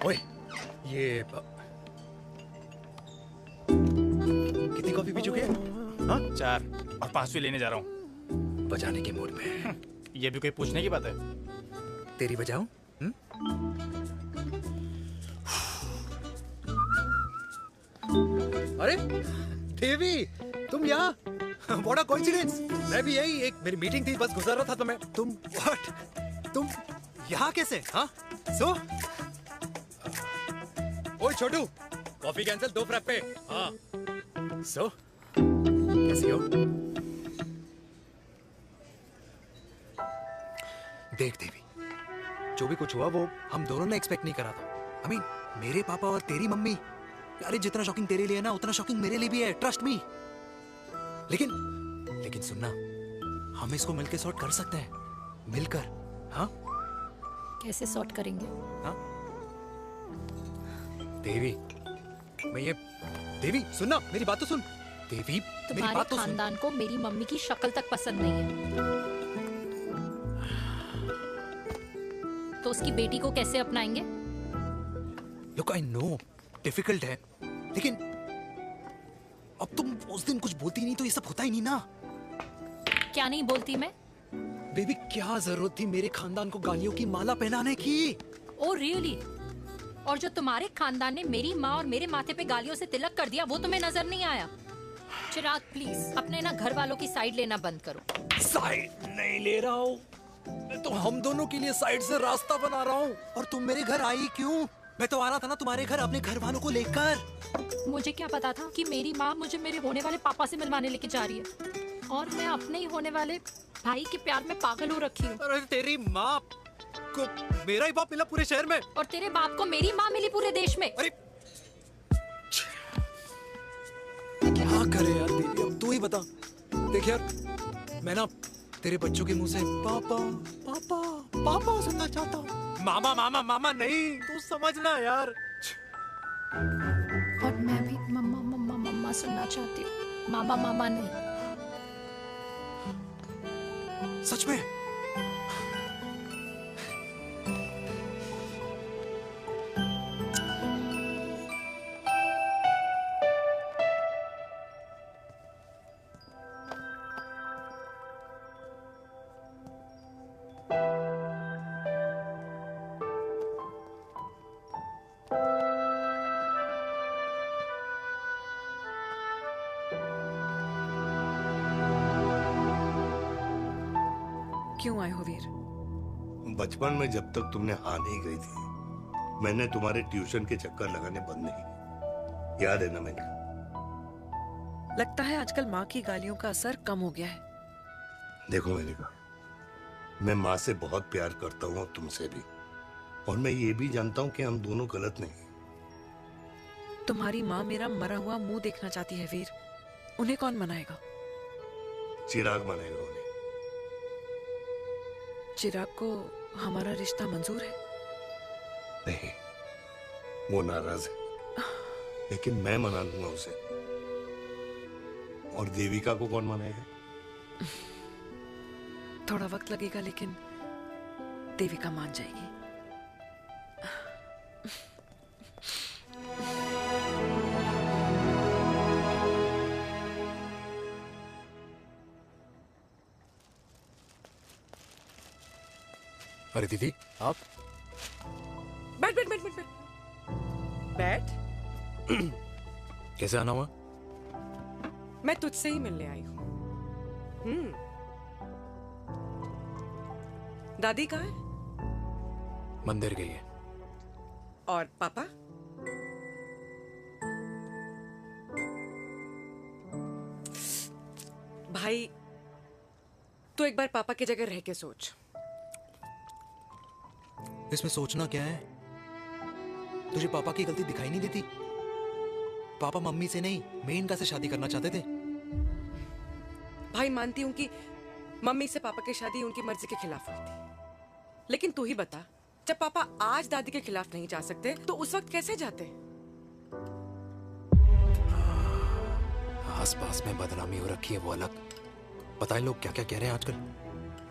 ओए, ये कितनी कॉफी पी चुके हैं? हाँ? 4 और 5वीं लेने जा रहा हूँ। बजाने के मूड में। ये भी कोई पूछने की बात है? तेरी बजाऊं? अरे देवी, तुम यहाँ? What a coincidence! मैं भी यही, एक मेरी मीटिंग थी, बस गुजर रहा था तो तुम यहाँ कैसे? हाँ? सो? ओए छोटू, कॉफी कैंसिल 2 फ्रैप्पे। हाँ। सो? कैसी हो? देख देवी, जो भी कुछ हुआ वो हम दोनों ने एक्सपेक्ट नहीं करा था। I mean, मेरे पापा और तेरी मम्मी, अरे जितना शॉकिंग तेरे लिए है ना, उतना शॉकिंग मेरे लिए भी है, ट्रस्ट मी। लेकिन सुनना, हम इसको मिलकर सॉर्ट कर सकते हैं, मिलकर। हाँ? कैसे सॉर्ट करेंगे? हाँ? देवी, देवी सुनना, मेरी बात तो सुन। देवी, मेरी बात तो सुन। खानदान को मेरी मम्मी की शक्ल तक पसंद नहीं है, तो उसकी बेटी को कैसे अपनाएंगे? Look, I know, डिफिकल्ट है, लेकिन अब तुम उस दिन कुछ बोलती नहीं तो ये सब होता ही नहीं ना। क्या नहीं बोलती मैं? बेबी, क्या जरूरत थी मेरे खानदान को गालियों की माला पहनाने की? Oh really? और जो तुम्हारे खानदान ने मेरी माँ और मेरे माथे पे गालियों से तिलक कर दिया, वो तुम्हें नजर नहीं आया? चिराग प्लीज अपने ना घर वालों की साइड लेना बंद करो। साइड नहीं ले रहा हूँ, मैं तो हम दोनों के लिए साइड से रास्ता बना रहा हूँ। और तुम मेरे घर आई क्यों? मैं तो आ रहा था ना तुम्हारे घर अपने घर वालों को लेकर। मुझे क्या पता था कि मेरी माँ मुझे मेरे होने वाले पापा से मिलवाने लेके जा रही है, और मैं अपने ही होने वाले भाई के प्यार में पागल हो रखी हूँ। अरे तेरी माँ को मेरा ही बाप मिला पूरे शहर में, और तेरे बाप को मेरी माँ मिली पूरे देश में। अरे क्या करे यार देवी, अब तू ही बता। देख यार, मैं ना तेरे बच्चों के मुंह से पापा पापा पापा सुनना चाहता हूँ। मामा मामा मामा नहीं, तू समझना यार। और मैं भी मम्मा मम्मा मम्मा सुनना चाहती हूँ, मामा मामा नहीं। सच में? क्यों आए हो वीर? बचपन में जब तक तुमने हाँ नहीं कही थी, मैंने तुम्हारे ट्यूशन के चक्कर लगाने बंद नहीं, याद है ना मैंने? लगता है आजकल माँ की गालियों का असर कम हो गया है। देखो मेरिका, मैं माँ से बहुत प्यार करता हूँ और तुमसे भी, और मैं ये भी जानता हूँ कि हम दोनों गलत नहीं। तुम्हारी माँ मेरा मरा हुआ मुंह देखना चाहती है वीर, उन्हें कौन मनाएगा? चिराग मनाएगा उन्हें। चिराग को हमारा रिश्ता मंजूर है? नहीं, वो नाराज है, लेकिन मैं मना लूंगा उसे। और देविका को कौन मनाएगा? थोड़ा वक्त लगेगा लेकिन देविका मान जाएगी। अरे दीदी आप बैठ बैठ बैठ बैठ बैठ। बैठ। कैसे आना हुआ? मैं तुझसे ही मिलने आई हूँ। दादी कहाँ है? मंदिर गई है। और पापा? भाई तू एक बार पापा की जगह रह के सोच। इसमें सोचना क्या है? तुझे पापा की गलती दिखाई नहीं देती? पापा मम्मी से नहीं मेनका से शादी करना चाहते थे। भाई मानती हूं कि मम्मी से पापा की शादी उनकी मर्जी के खिलाफ हुई थी, लेकिन तू ही बता, जब पापा आज दादी के खिलाफ नहीं जा सकते तो उस वक्त कैसे जाते? आस पास में बदनामी हो रखी है वो अलग, पता है लोग क्या क्या कह रहे हैं आजकल।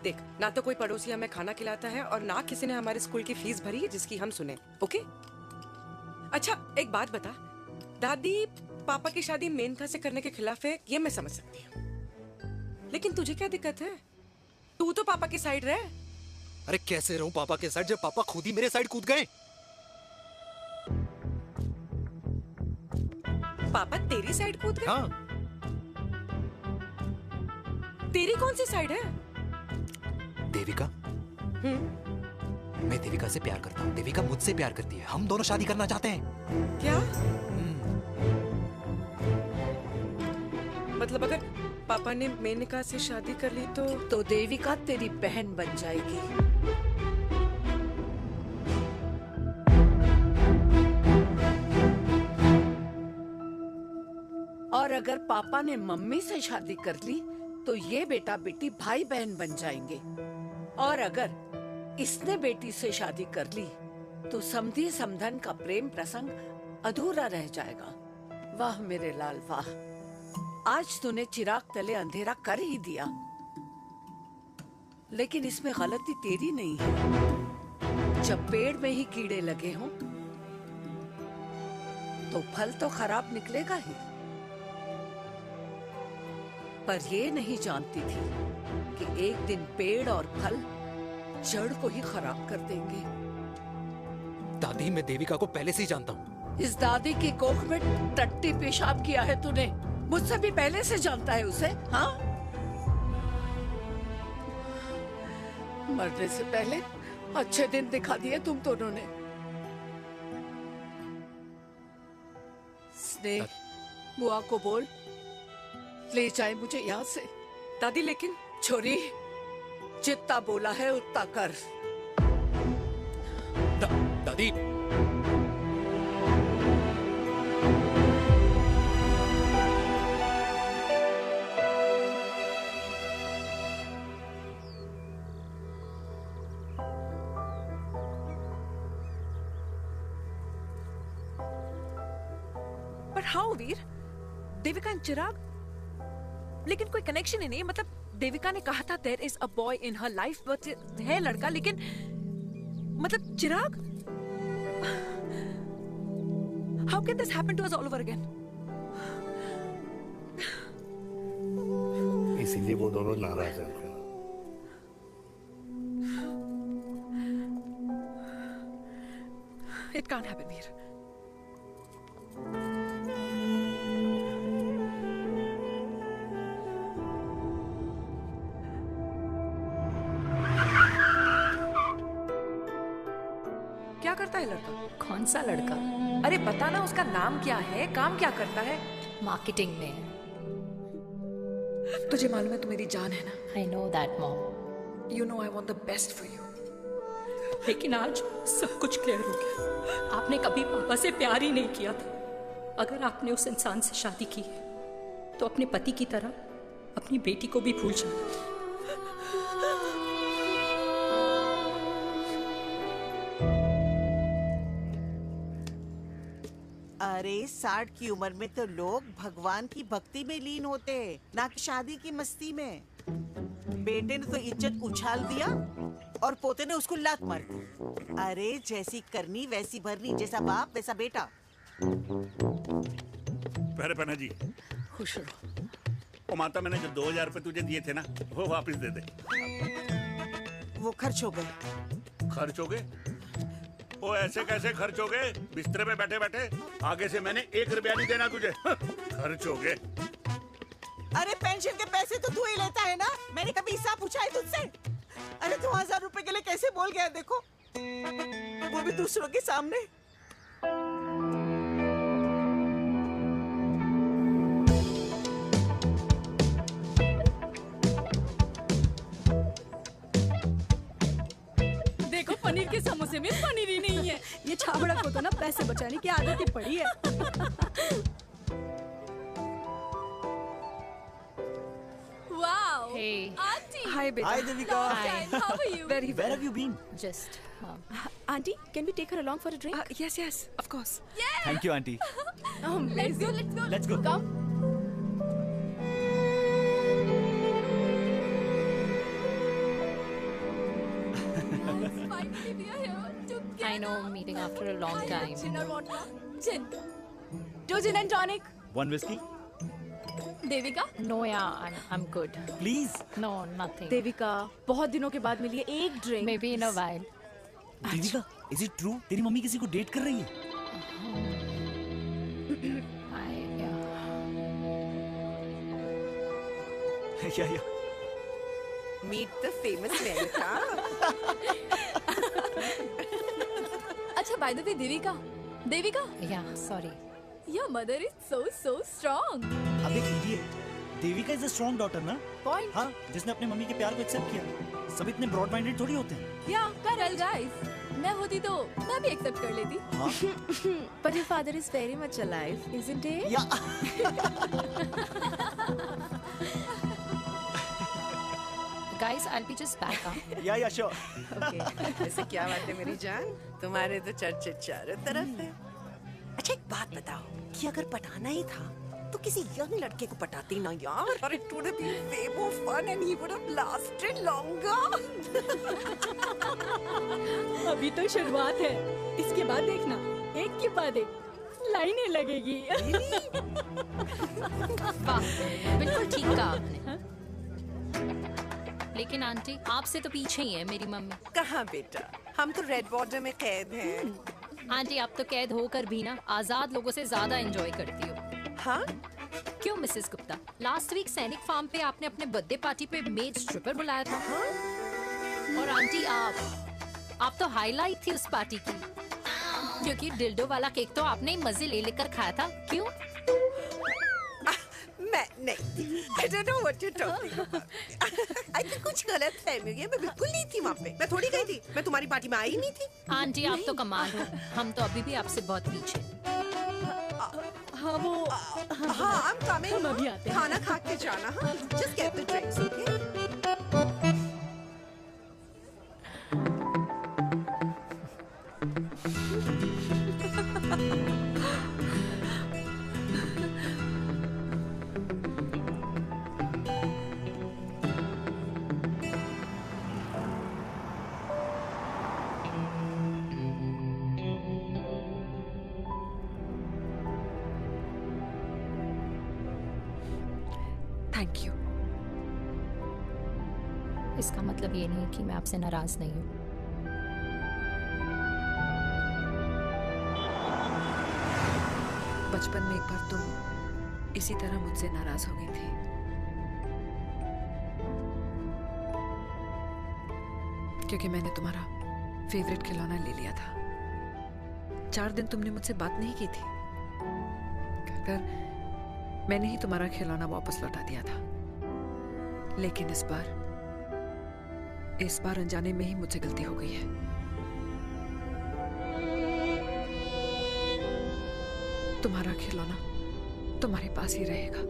देख, ना तो कोई पड़ोसी हमें खाना खिलाता है और ना किसी ने हमारे स्कूल की फीस भरी है जिसकी हम सुने। ओके? अच्छा एक बात बता, दादी पापा की शादी मेनका से करने के खिलाफ है ये मैं समझ सकती हूँ, लेकिन तुझे क्या दिक्कत है? तू तो पापा की साइड रहे। अरे कैसे रहूं पापा के साइड जब पापा खुद ही मेरे साइड कूद गए? पापा तेरी साइड कूद गए? हाँ। तेरी कौन सी साइड है? देविका। मैं देविका से प्यार करता हूँ, देविका मुझसे प्यार करती है, हम दोनों शादी करना चाहते हैं। क्या? मतलब अगर पापा ने मेनका से शादी कर ली तो देविका तेरी बहन बन जाएगी। और अगर पापा ने मम्मी से शादी कर ली तो ये बेटा बेटी भाई बहन बन जाएंगे। और अगर इसने बेटी से शादी कर ली तो समधी समधन का प्रेम प्रसंग अधूरा रह जाएगा। वाह मेरे लाल वाह, आज तूने चिराग तले अंधेरा कर ही दिया, लेकिन इसमें गलती तेरी नहीं है। जब पेड़ में ही कीड़े लगे हों तो फल तो खराब निकलेगा ही। पर ये नहीं जानती थी कि एक दिन पेड़ और फल जड़ को ही खराब कर देंगे। दादी मैं देविका को पहले से ही जानता हूँ। इस दादी की कोख में टट्टी पेशाब किया है तूने, मुझसे भी पहले से जानता है उसे। हाँ, मरने से पहले अच्छे दिन दिखा दिए तुम दोनों ने। स्नेह, बुआ को बोल ले जाए मुझे यहाँ से। दादी लेकिन छोरी, जितना बोला है उतना कर। दादी पर हाउ वीर? देविका एंड चिराग, लेकिन कोई कनेक्शन ही नहीं। मतलब देविका ने कहा था there is a boy in her life, but है लड़का, लेकिन मतलब Chirag, how can this happen to us all over again? इसीलिए वो दोनों नाराज हैं। It can't happen Veer. क्या करता है लड़का? कौन सा लड़का? अरे बता ना, उसका नाम क्या है, काम क्या करता है? मार्केटिंग में। तुझे मालूम है तू मेरी जान है ना? I know that, Mom. You know I want the best for you. लेकिन आज सब कुछ क्लियर हो गया। आपने कभी पापा से प्यार ही नहीं किया था। अगर आपने उस इंसान से शादी की है तो अपने पति की तरह अपनी बेटी को भी भूल जाओ। अरे 60 की उम्र में तो लोग भगवान की भक्ति में लीन होते हैं, ना कि शादी की मस्ती में। बेटे ने तो इज्जत उछाल दिया और पोते ने उसको लात मार दी। अरे जैसी करनी वैसी भरनी, जैसा बाप वैसा बेटा। पहले पन्ना जी खुश रहो। ओ माता, मैंने जो 2000 रुपए तुझे दिए थे ना, वो वापस दे दे। वो खर्च हो गए। खर्च हो गए? ओ ऐसे कैसे खर्च हो गए? बिस्तर पे बैठे बैठे। आगे से मैंने 1 रुपया नहीं देना तुझे। खर्च हो गए। अरे पेंशन के पैसे तो तू ही लेता है ना, मैंने कभी हिसाब पूछा है तुझसे? अरे 2000 रुपए के लिए कैसे बोल गया देखो, वो भी दूसरों के सामने। देखो पनीर के समोसे में पनीर ही नहीं है। ये छाबड़ा को तो ना पैसे बचाने की आदत ही पड़ी है। Wow. Hey. Auntie. Hi, beta. Hi, Devika. Hi. How are you? Very well. Where have you been? Just. Auntie, can we take her along for a drink? Yes, yes, of course. Yeah. Thank you, auntie. Let's go. Let's go. Let's go. Come. Finally, we are here together. I know, meeting after a long time. Gin or vodka? Gin. 2 gin and tonic. 1 whiskey? Devika? No, yeah, I'm good. Please. No, nothing. Devika, बहुत दिनों के बाद मिली है, एक drink. Maybe in a while. Devika, is it true? तेरी mummy किसी को date कर रही है? Yeah. Meet the famous America. अच्छा, by the way, Devika? Yeah, sorry. Your mother is so strong. अब एक idiot. Devika is a strong daughter ना? Point. हाँ, जिसने अपने मम्मी के प्यार को एक्सेप्ट किया। सब इतने ब्रॉड माइंडेड थोड़ी होते हैं। Yeah, correct guys. मैं होती तो मैं भी एक्सेप्ट कर लेती। हाँ? But your father is very much alive, isn't he? Yeah. Guys, I'll be just back. Yeah, sure. Okay. ऐसे क्या बात है मेरी जान? तुम्हारे तो चर्चे चारों तरफ है। अच्छा एक बात बताओ कि अगर पटाना ही था तो किसी यंग लड़के को पटाती ना यार। और it would have been way more fun and he would have lasted longer. अभी तो शुरुआत है, इसके बाद देखना एक के बाद एक लाइनें लगेगी। बिल्कुल ठीक कहा आपने। लेकिन आंटी, आपसे तो पीछे ही है मेरी मम्मी। कहाँ बेटा, हम तो रेड बॉर्डर में कैद हैं। आंटी, आप तो कैद होकर भी ना आजाद लोगों से ज्यादा एंजॉय करती हो। हाँ? क्यों मिसेस गुप्ता, लास्ट वीक सैनिक फार्म पे आपने अपने बर्थडे पार्टी पे मेड स्ट्रिपर बुलाया था। हाँ? और आंटी आप तो हाईलाइट थी उस पार्टी की, क्योंकि डिल्डो वाला केक तो आपने ही मजे ले लेकर खाया था। क्यों? मैं नहीं, I don't know what you're talking about. I think कुछ गलत फहमी है, मैं बिल्कुल नहीं थी वहाँ पे। मैं थोड़ी गई थी, मैं तुम्हारी पार्टी में आई नहीं थी। आंटी, आप तो कमाल हो, हम तो अभी भी आपसे बहुत पीछे। हाँ वो हाँ, I'm coming. हम अभी आते हैं। खाना खा के जाना। हाँ, just get the drinks, okay? Thank you. इसका मतलब ये नहीं कि मैं आपसे नाराज नहीं हूँ। बचपन में एक बार तुम इसी तरह मुझसे नाराज हो गई थी। क्योंकि मैंने तुम्हारा फेवरेट खिलौना ले लिया था। 4 दिन तुमने मुझसे बात नहीं की थी। कहकर मैंने ही तुम्हारा खिलौना वापस लौटा दिया था। लेकिन इस बार अनजाने में ही मुझसे गलती हो गई है। तुम्हारा खिलौना तुम्हारे पास ही रहेगा।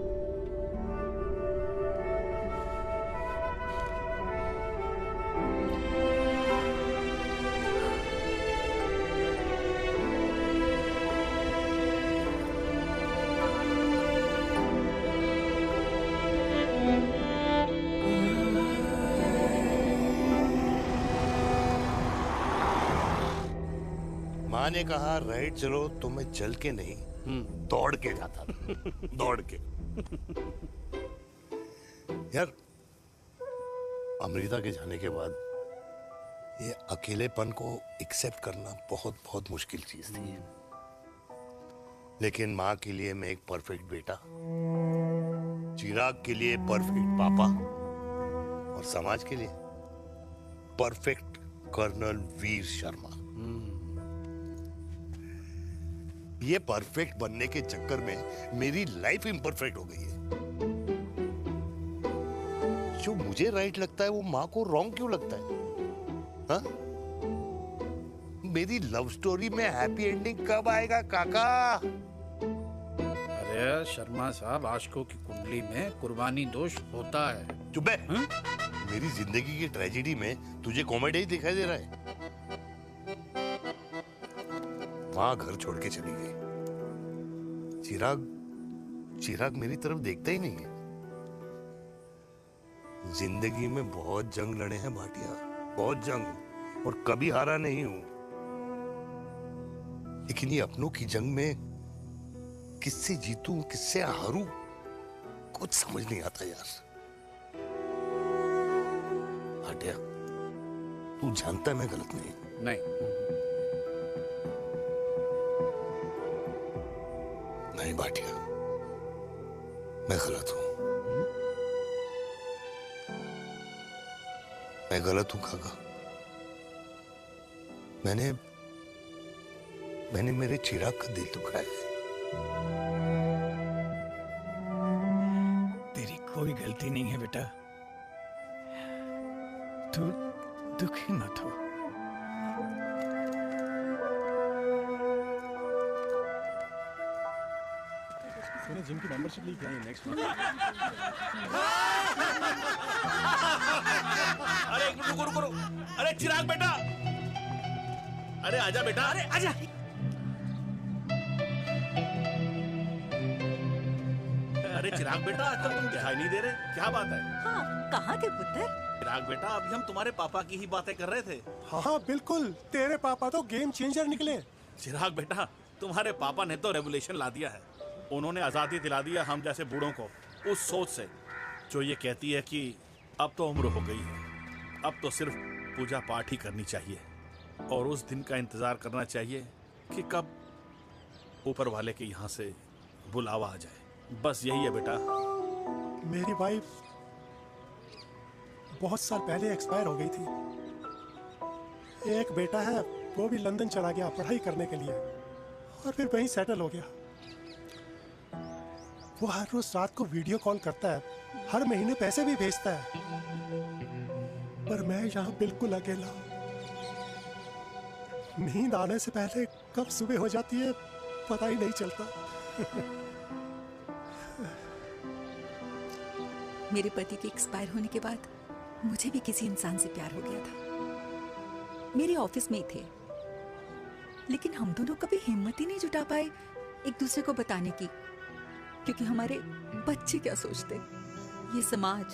माँ ने कहा राइट चलो तो मैं चल के नहीं दौड़ के जाता था। दौड़ के। यार अमृता के जाने के बाद ये अकेलेपन को एक्सेप्ट करना बहुत बहुत मुश्किल चीज थी। लेकिन माँ के लिए मैं एक परफेक्ट बेटा, चिराग के लिए परफेक्ट पापा और समाज के लिए परफेक्ट कर्नल वीर शर्मा। ये परफेक्ट बनने के चक्कर में मेरी लाइफ इम्परफेक्ट हो गई है। जो मुझे राइट लगता है वो माँ को रॉन्ग क्यों लगता है? हाँ? मेरी लव स्टोरी में हैप्पी एंडिंग कब आएगा काका? अरे शर्मा साहब, आशिकों की कुंडली में कुर्बानी दोष होता है। चुप है। मेरी जिंदगी की ट्रेजेडी में तुझे कॉमेडी ही दिखाई दे रहा है। माँ घर छोड़ के चली गई। चिराग मेरी तरफ देखता ही नहीं है। जिंदगी में बहुत जंग लड़े हैं भाटिया, बहुत जंग, और कभी हारा नहीं हूं। लेकिन ये अपनों की जंग में किससे जीतूं किससे हारूं कुछ समझ नहीं आता यार। भाटिया तू जानता है मैं गलत नहीं। नहीं भाटिया, मैं गलत हूं। मैं गलत हूं काका। मैंने मेरे चिराग का दिल दुखाया है। तेरी कोई गलती नहीं है बेटा, तू दुखी मत हो। मैंने जिम की मेंबरशिप ली क्या? नेक्स्ट अरे एक मिनट रुको। अरे चिराग बेटा, अरे आजा बेटा, अरे आजा। अरे चिराग बेटा, आजकल तुम दिखाई नहीं दे रहे, क्या बात है? हाँ, कहाँ थे पुत्र? चिराग बेटा, अभी हम तुम्हारे पापा की ही बातें कर रहे थे। हाँ बिल्कुल, तेरे पापा तो गेम चेंजर निकले। चिराग बेटा, तुम्हारे पापा ने तो रेवोल्यूशन ला दिया है। उन्होंने आजादी दिला दिया हम जैसे बूढ़ों को, उस सोच से जो ये कहती है कि अब तो उम्र हो गई है, अब तो सिर्फ पूजा पाठ ही करनी चाहिए और उस दिन का इंतजार करना चाहिए कि कब ऊपर वाले के यहाँ से बुलावा आ जाए। बस यही है बेटा। मेरी वाइफ बहुत साल पहले एक्सपायर हो गई थी। एक बेटा है, वो भी लंदन चला गया पढ़ाई करने के लिए और फिर वहीं सेटल हो गया। वो हर रोज रात को वीडियो कॉल करता है, हर महीने पैसे भी भेजता है, पर मैं यहाँ बिल्कुल अकेला। नींद आने से पहले कब सुबह हो जाती है पता ही नहीं चलता। मेरे पति के एक्सपायर होने के बाद मुझे भी किसी इंसान से प्यार हो गया था। मेरे ऑफिस में ही थे, लेकिन हम दोनों कभी हिम्मत ही नहीं जुटा पाए एक दूसरे को बताने की, क्योंकि हमारे बच्चे क्या सोचते, ये समाज,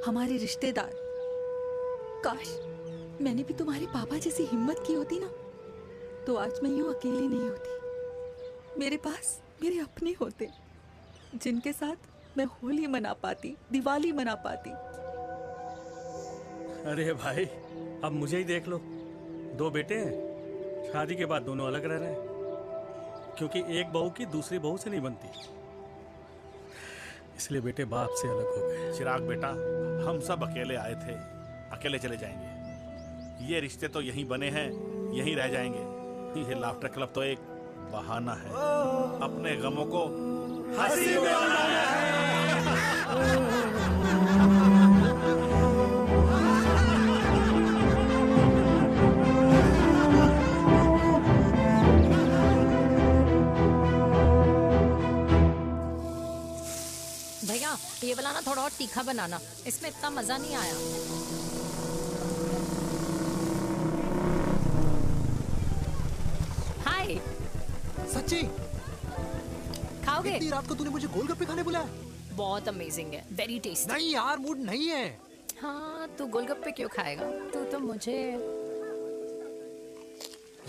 हमारे रिश्तेदार। काश मैंने भी तुम्हारे पापा जैसी हिम्मत की होती ना, तो आज मैं यूं अकेली नहीं होती। मेरे पास मेरे अपने होते, जिनके साथ मैं होली मना पाती, दिवाली मना पाती। अरे भाई, अब मुझे ही देख लो, 2 बेटे हैं, शादी के बाद दोनों अलग रह रहे हैं, क्योंकि एक बहू की दूसरी बहू से नहीं बनती, इसलिए बेटे बाप से अलग हो गए। चिराग बेटा, हम सब अकेले आए थे, अकेले चले जाएंगे। ये रिश्ते तो यहीं बने हैं, यहीं रह जाएंगे। ये लाफ्टर क्लब तो एक बहाना है अपने गमों को हंसी में बनाना है। भैया ये वाला ना थोड़ा और तीखा बनाना, इसमें इतना मजा नहीं आया। हाय। सच्ची? खाओगे? इतनी रात को तूने मुझे गोलगप्पे खाने बुलाया? बहुत अमेजिंग है, वेरी टेस्टी। नहीं यार, मूड नहीं है। हाँ, तू गोलगप्पे क्यों खाएगा? तू तो मुझे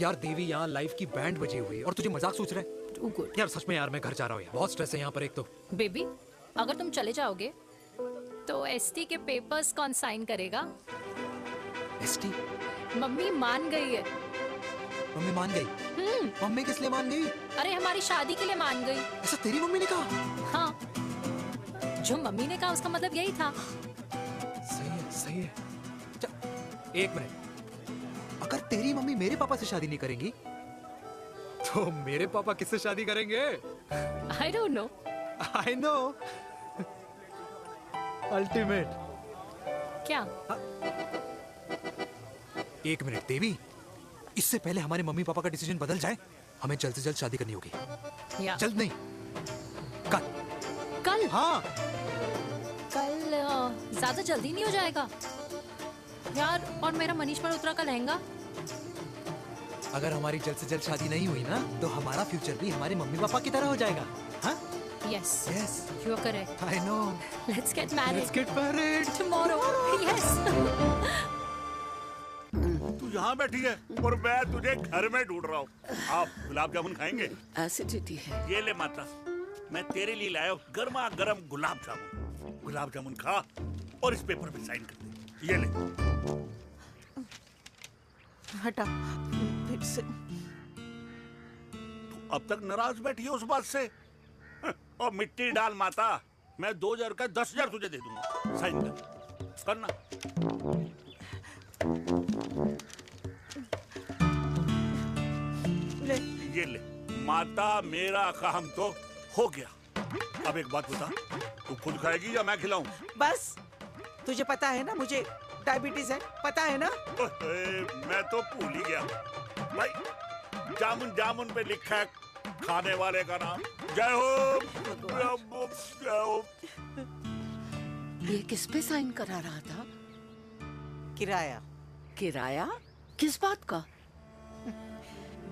यार देवी, यहाँ लाइफ की बैंड बजी हुई है और तुझे मजाक सोच रहा है? Too good. यार सच में यार मैं घर जा रहा हूँ यार, बहुत स्ट्रेस है यहाँ पर एक तो। बेबी, अगर तुम चले जाओगे तो एसटी के पेपर्स कौन साइन करेगा? एसटी? मम्मी मान गई है। मम्मी मान गई? मम्मी किस लिए मान गई? अरे हमारी शादी के लिए मान गई। ऐसा तेरी मम्मी ने कहा? हाँ, जो मम्मी ने कहा उसका मतलब यही था। सही है, सही है। एक मिनट, अगर तेरी मम्मी मेरे पापा से शादी नहीं करेंगी तो मेरे पापा किससे शादी करेंगे? I don't know. I know. Ultimate. क्या? एक मिनट देवी, इससे पहले हमारे मम्मी पापा का डिसीजन बदल जाए, हमें जल्द से जल्द शादी करनी होगी। या। जल्द नहीं, कल। कल? हाँ। कल ज्यादा जल्दी नहीं हो जाएगा यार? और मेरा मनीष मल्होत्रा का लहंगा? अगर हमारी जल्द से जल्द शादी नहीं हुई ना तो हमारा फ्यूचर भी हमारे मम्मी पापा की तरह हो जाएगा। हाँ? Yes. Yes. You are correct. I know. Let's get married. Let's get married. Tomorrow. Yes. तू यहाँ बैठी है और मैं तुझे घर में ढूंढ रहा हूँ। आप गुलाब जामुन खाएंगे? एसिडिटी है। ये ले माता, मैं तेरे लिए लाया हूँ गर्मा गर्म गुलाब जामुन। गुलाब जामुन खा और इस पेपर पे साइन कर दे। ये ले। हटा फिर से। तू अब तक नाराज बैठी है उस बात से? और मिट्टी डाल माता, मैं 2000 का 10,000 तुझे दे दूंगा। साइन कर, करना। ले। ये ले माता, मेरा काम तो हो गया। अब एक बात बता, तू खुद खाएगी या मैं खिलाऊं? बस, तुझे पता है ना मुझे डायबिटीज है, पता है ना? मैं तो भूल ही गया भाई। जामुन जामुन पे लिखा है खाने वाले का नाम। जय हो, जय हो। ये किस पे साइन करा रहा था? किराया। किराया? किस बात का?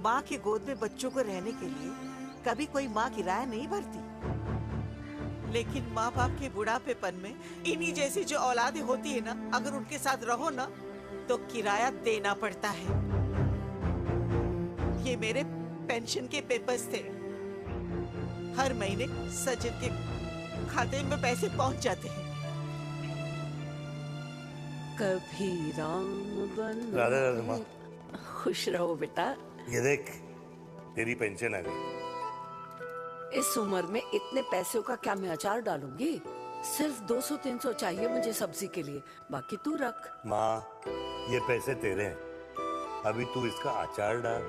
माँ की गोद में बच्चों को रहने के लिए कभी कोई माँ किराया नहीं भरती, लेकिन माँ बाप के बुढ़ापेपन में इन्हीं जैसी जो औलादें होती है ना, अगर उनके साथ रहो ना तो किराया देना पड़ता है। ये मेरे पेंशन के पेपर्स थे। हर महीने सचिन के खाते में पैसे पहुंच जाते हैं। कभी राम बन। राधे राधे माँ। खुश रहो बेटा। ये देख, तेरी पेंशन आ गई। इस उम्र में इतने पैसों का क्या मैं अचार डालूंगी? सिर्फ 200-300 चाहिए मुझे सब्जी के लिए, बाकी तू रख। माँ, ये पैसे तेरे हैं, अभी तू इसका अचार डाल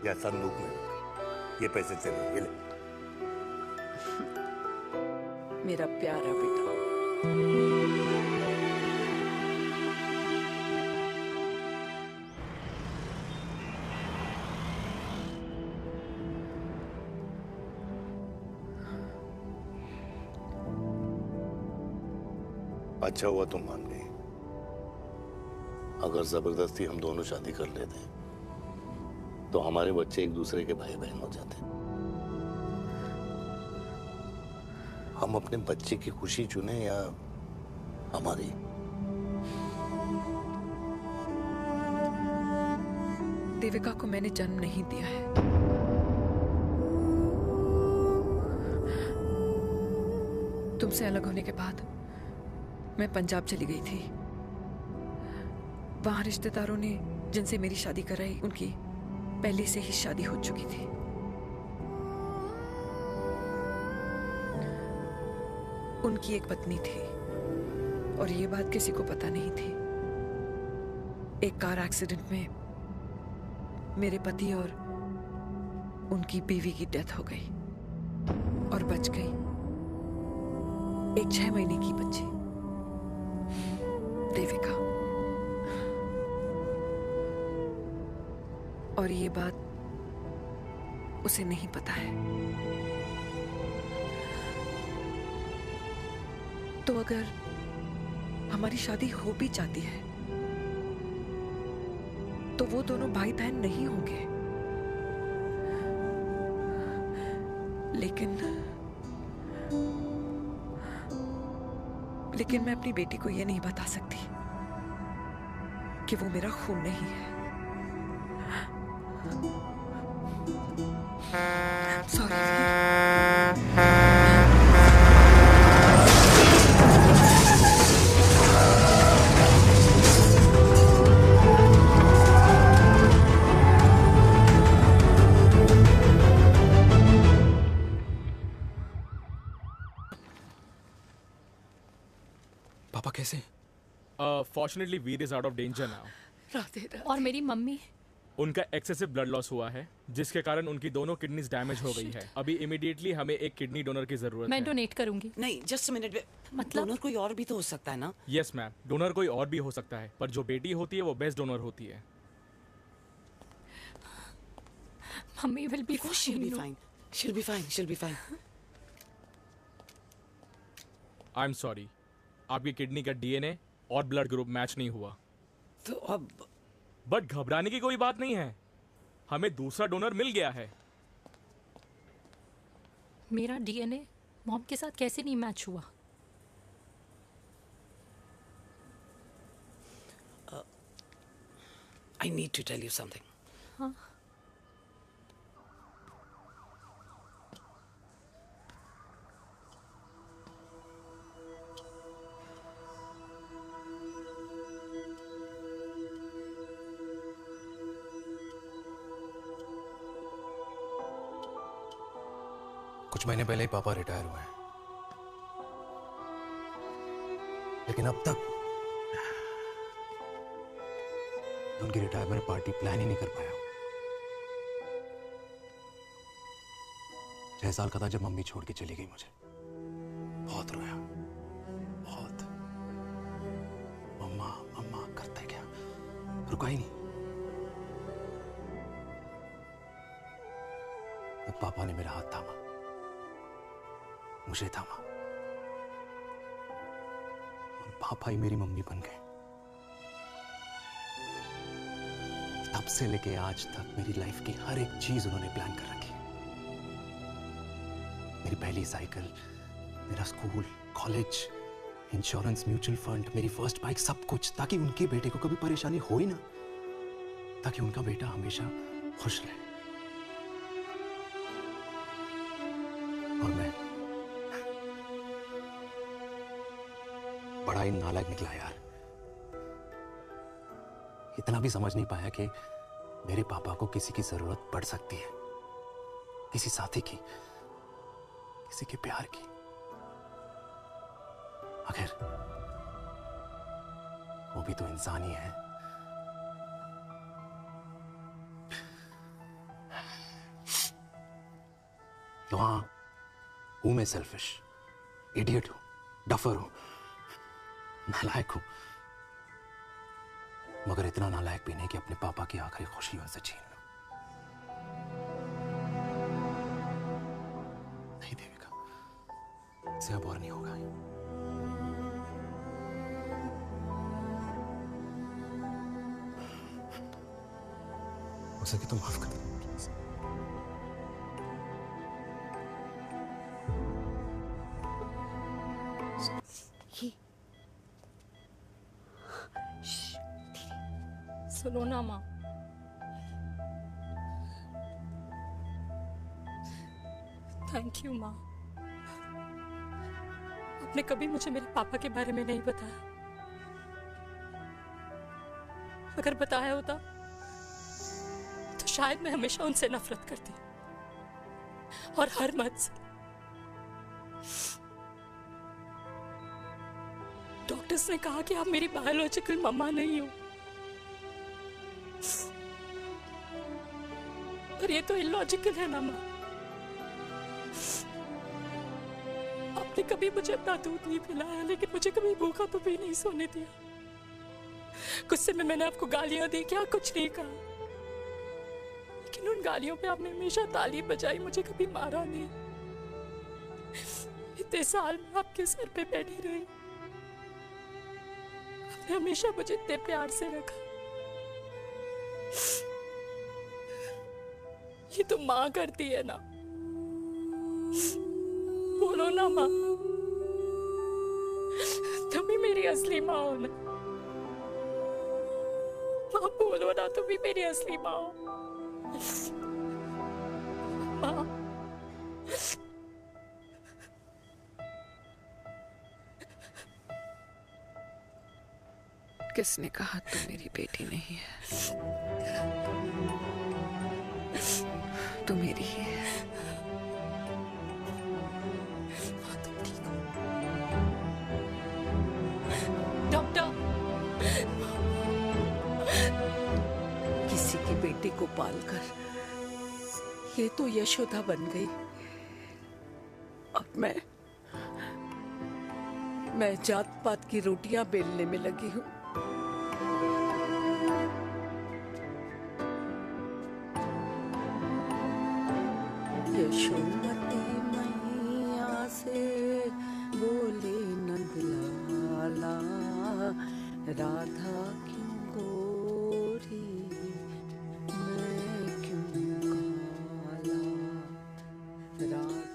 या संदूक में रख। ये पैसे तेरे हैं, ये ले। मेरा प्यारा बेटा। अच्छा हुआ तुम मान गई। अगर जबरदस्ती हम दोनों शादी कर लेते तो हमारे बच्चे एक दूसरे के भाई बहन हो जाते। हम अपने बच्चे की खुशी चुने या हमारी? देविका को मैंने जन्म नहीं दिया है। तुमसे अलग होने के बाद मैं पंजाब चली गई थी। वहां रिश्तेदारों ने जिनसे मेरी शादी कराई, उनकी पहले से ही शादी हो चुकी थी। उनकी एक पत्नी थी और ये बात किसी को पता नहीं थी। एक कार एक्सीडेंट में मेरे पति और उनकी बीवी की डेथ हो गई और बच गई एक 6 महीने की बच्ची, देविका। और ये बात उसे नहीं पता है। तो अगर हमारी शादी हो भी जाती है तो वो दोनों भाई बहन नहीं होंगे। लेकिन मैं अपनी बेटी को ये नहीं बता सकती कि वो मेरा खून नहीं है। Fortunately Veer is out of danger now. Radhe Radhe. और मेरी मम्मी? उनका एक्सेसिव ब्लड लॉस हुआ है जिसके कारण उनकी दोनों किडनीज डैमेज हो गई है। अभी इमीडिएटली हमें एक किडनी डोनर की जरूरत मैं है। डोनेट करूंगी। नहीं, जस्ट मिनट। मतलब डोनर कोई और भी तो हो सकता है ना? यस मैम, डोनर कोई और भी हो सकता है, पर जो बेटी होती है वो बेस्ट डोनर होती है। Mummy will be fine. She'll be fine. She'll be fine. She'll be fine. I am sorry, आपकी किडनी का डीएनए और ब्लड ग्रुप मैच नहीं हुआ। तो अब बट घबराने की कोई बात नहीं है, हमें दूसरा डोनर मिल गया है। मेरा डीएनए मॉम के साथ कैसे नहीं मैच हुआ? I need to tell you something. हाँ? कुछ महीने पहले ही पापा रिटायर हुए हैं, लेकिन अब तक उनकी रिटायरमेंट पार्टी प्लान ही नहीं कर पाया। 6 साल का था जब मम्मी छोड़ के चली गई मुझे। बहुत रोया, बहुत। मम्मा मम्मा करते क्या, रुका ही नहीं। तब पापा ने मेरा हाथ थामा, मुझे थामा, और पापा ही मेरी मम्मी बन गए। तब से लेके आज तक मेरी लाइफ की हर एक चीज उन्होंने प्लान कर रखी। मेरी पहली साइकिल, मेरा school, college, insurance, mutual fund, मेरी फर्स्ट बाइक, सब कुछ, ताकि उनके बेटे को कभी परेशानी हो ही ना, ताकि उनका बेटा हमेशा खुश रहे। और मैं बड़ा ही नालायक निकला यार। इतना भी समझ नहीं पाया कि मेरे पापा को किसी की जरूरत पड़ सकती है, किसी साथी की, किसी के प्यार की। आखिर वो भी तो इंसान ही है। तो हाँ, हूं मैं सेल्फिश, इडियट हूं, डफर हूं, नालायक हूं, मगर इतना नालायक भी नहीं कि अपने पापा की आखिरी खुशी उनसे छीन लूं। नहीं देविका, इससे अब और नहीं होगा। हो सके तो माफ कर दो प्लीज। सुनो ना माँ, थैंक यू माँ। आपने कभी मुझे मेरे पापा के बारे में नहीं बताया। अगर बताया होता तो शायद मैं हमेशा उनसे नफरत करती, और हर मत से। डॉक्टर्स ने कहा कि आप मेरी बायोलॉजिकल मम्मा नहीं हो, पर ये तो इलॉजिकल है ना माँ। आपने कभी मुझे अपना दूध नहीं पिलाया, लेकिन मुझे कभी भूखा तो भी नहीं सोने दिया। गुस्से में मैंने आपको गालियां दी, क्या कुछ नहीं कहा, लेकिन उन गालियों पे आपने हमेशा ताली बजाई, मुझे कभी मारा नहीं। इतने साल में आपके सर पे बैठी रही, आपने हमेशा मुझे इतने प्यार से रखा। ये तो माँ करती है ना, बोलो ना माँ, तुम ही मेरी असली माँ हो ना। माँ बोलो ना, तुम ही मेरी असली माँ हो। माँ किसने कहा तू मेरी बेटी नहीं है? तू मेरी ही है। डॉक्टर की बेटी को पालकर ये तो यशोदा बन गई और मैं जात पात की रोटियां बेलने में लगी हूँ। यशोमती मैया से बोले नंदलाला, राधा क्यों गोरी मैं क्यों काला, राधा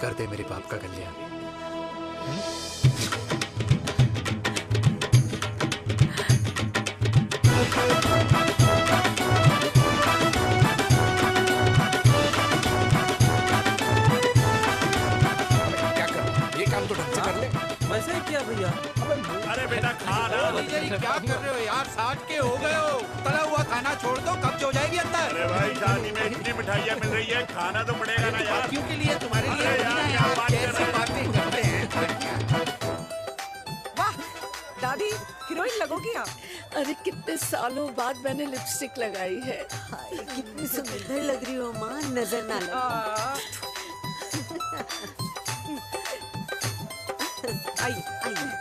कर दे मेरे बाप का कल्याण। क्या कर, ये काम तो ढंग से कर ले। वैसे ही किया भैया। अरे बेटा खा ना। क्या कर रहे हो यार, 60 के हो गए हो। तला हुआ खाना छोड़ दो, कब्ज हो जाएगी अंदर। अरे भाई शादी में इतनी मिठाइयाँ मिल रही है, खाना तो पड़ेगा ना यार। क्यों के लिए तुम्हारे लिए अरे यार क्या बात कर रहे बातें करते हैं। वाह दादी, हीरोइन लगोगी आप। अरे कितने सालों बाद मैंने लिपस्टिक लगाई है। हाय, कितनी सुंदर लग रही हो माँ, नजर ना लगे। आइए आइए।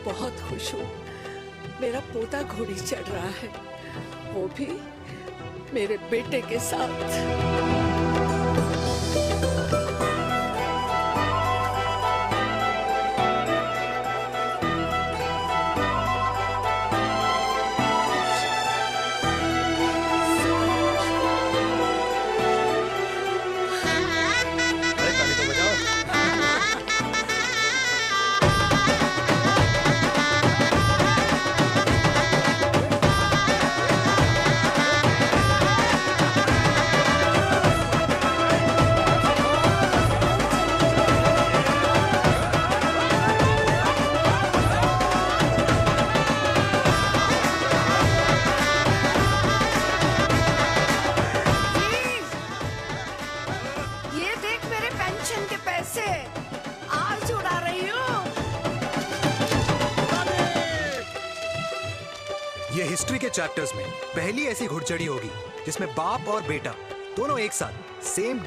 बहुत खुश हूँ। मेरा पोता घोड़ी चढ़ रहा है, वो भी मेरे बेटे के साथ। ये हिस्ट्री के चैप्टर्स में पहली ऐसी घुड़चढ़ी होगी जिसमें बाप और बेटा दोनों एक साथ सेम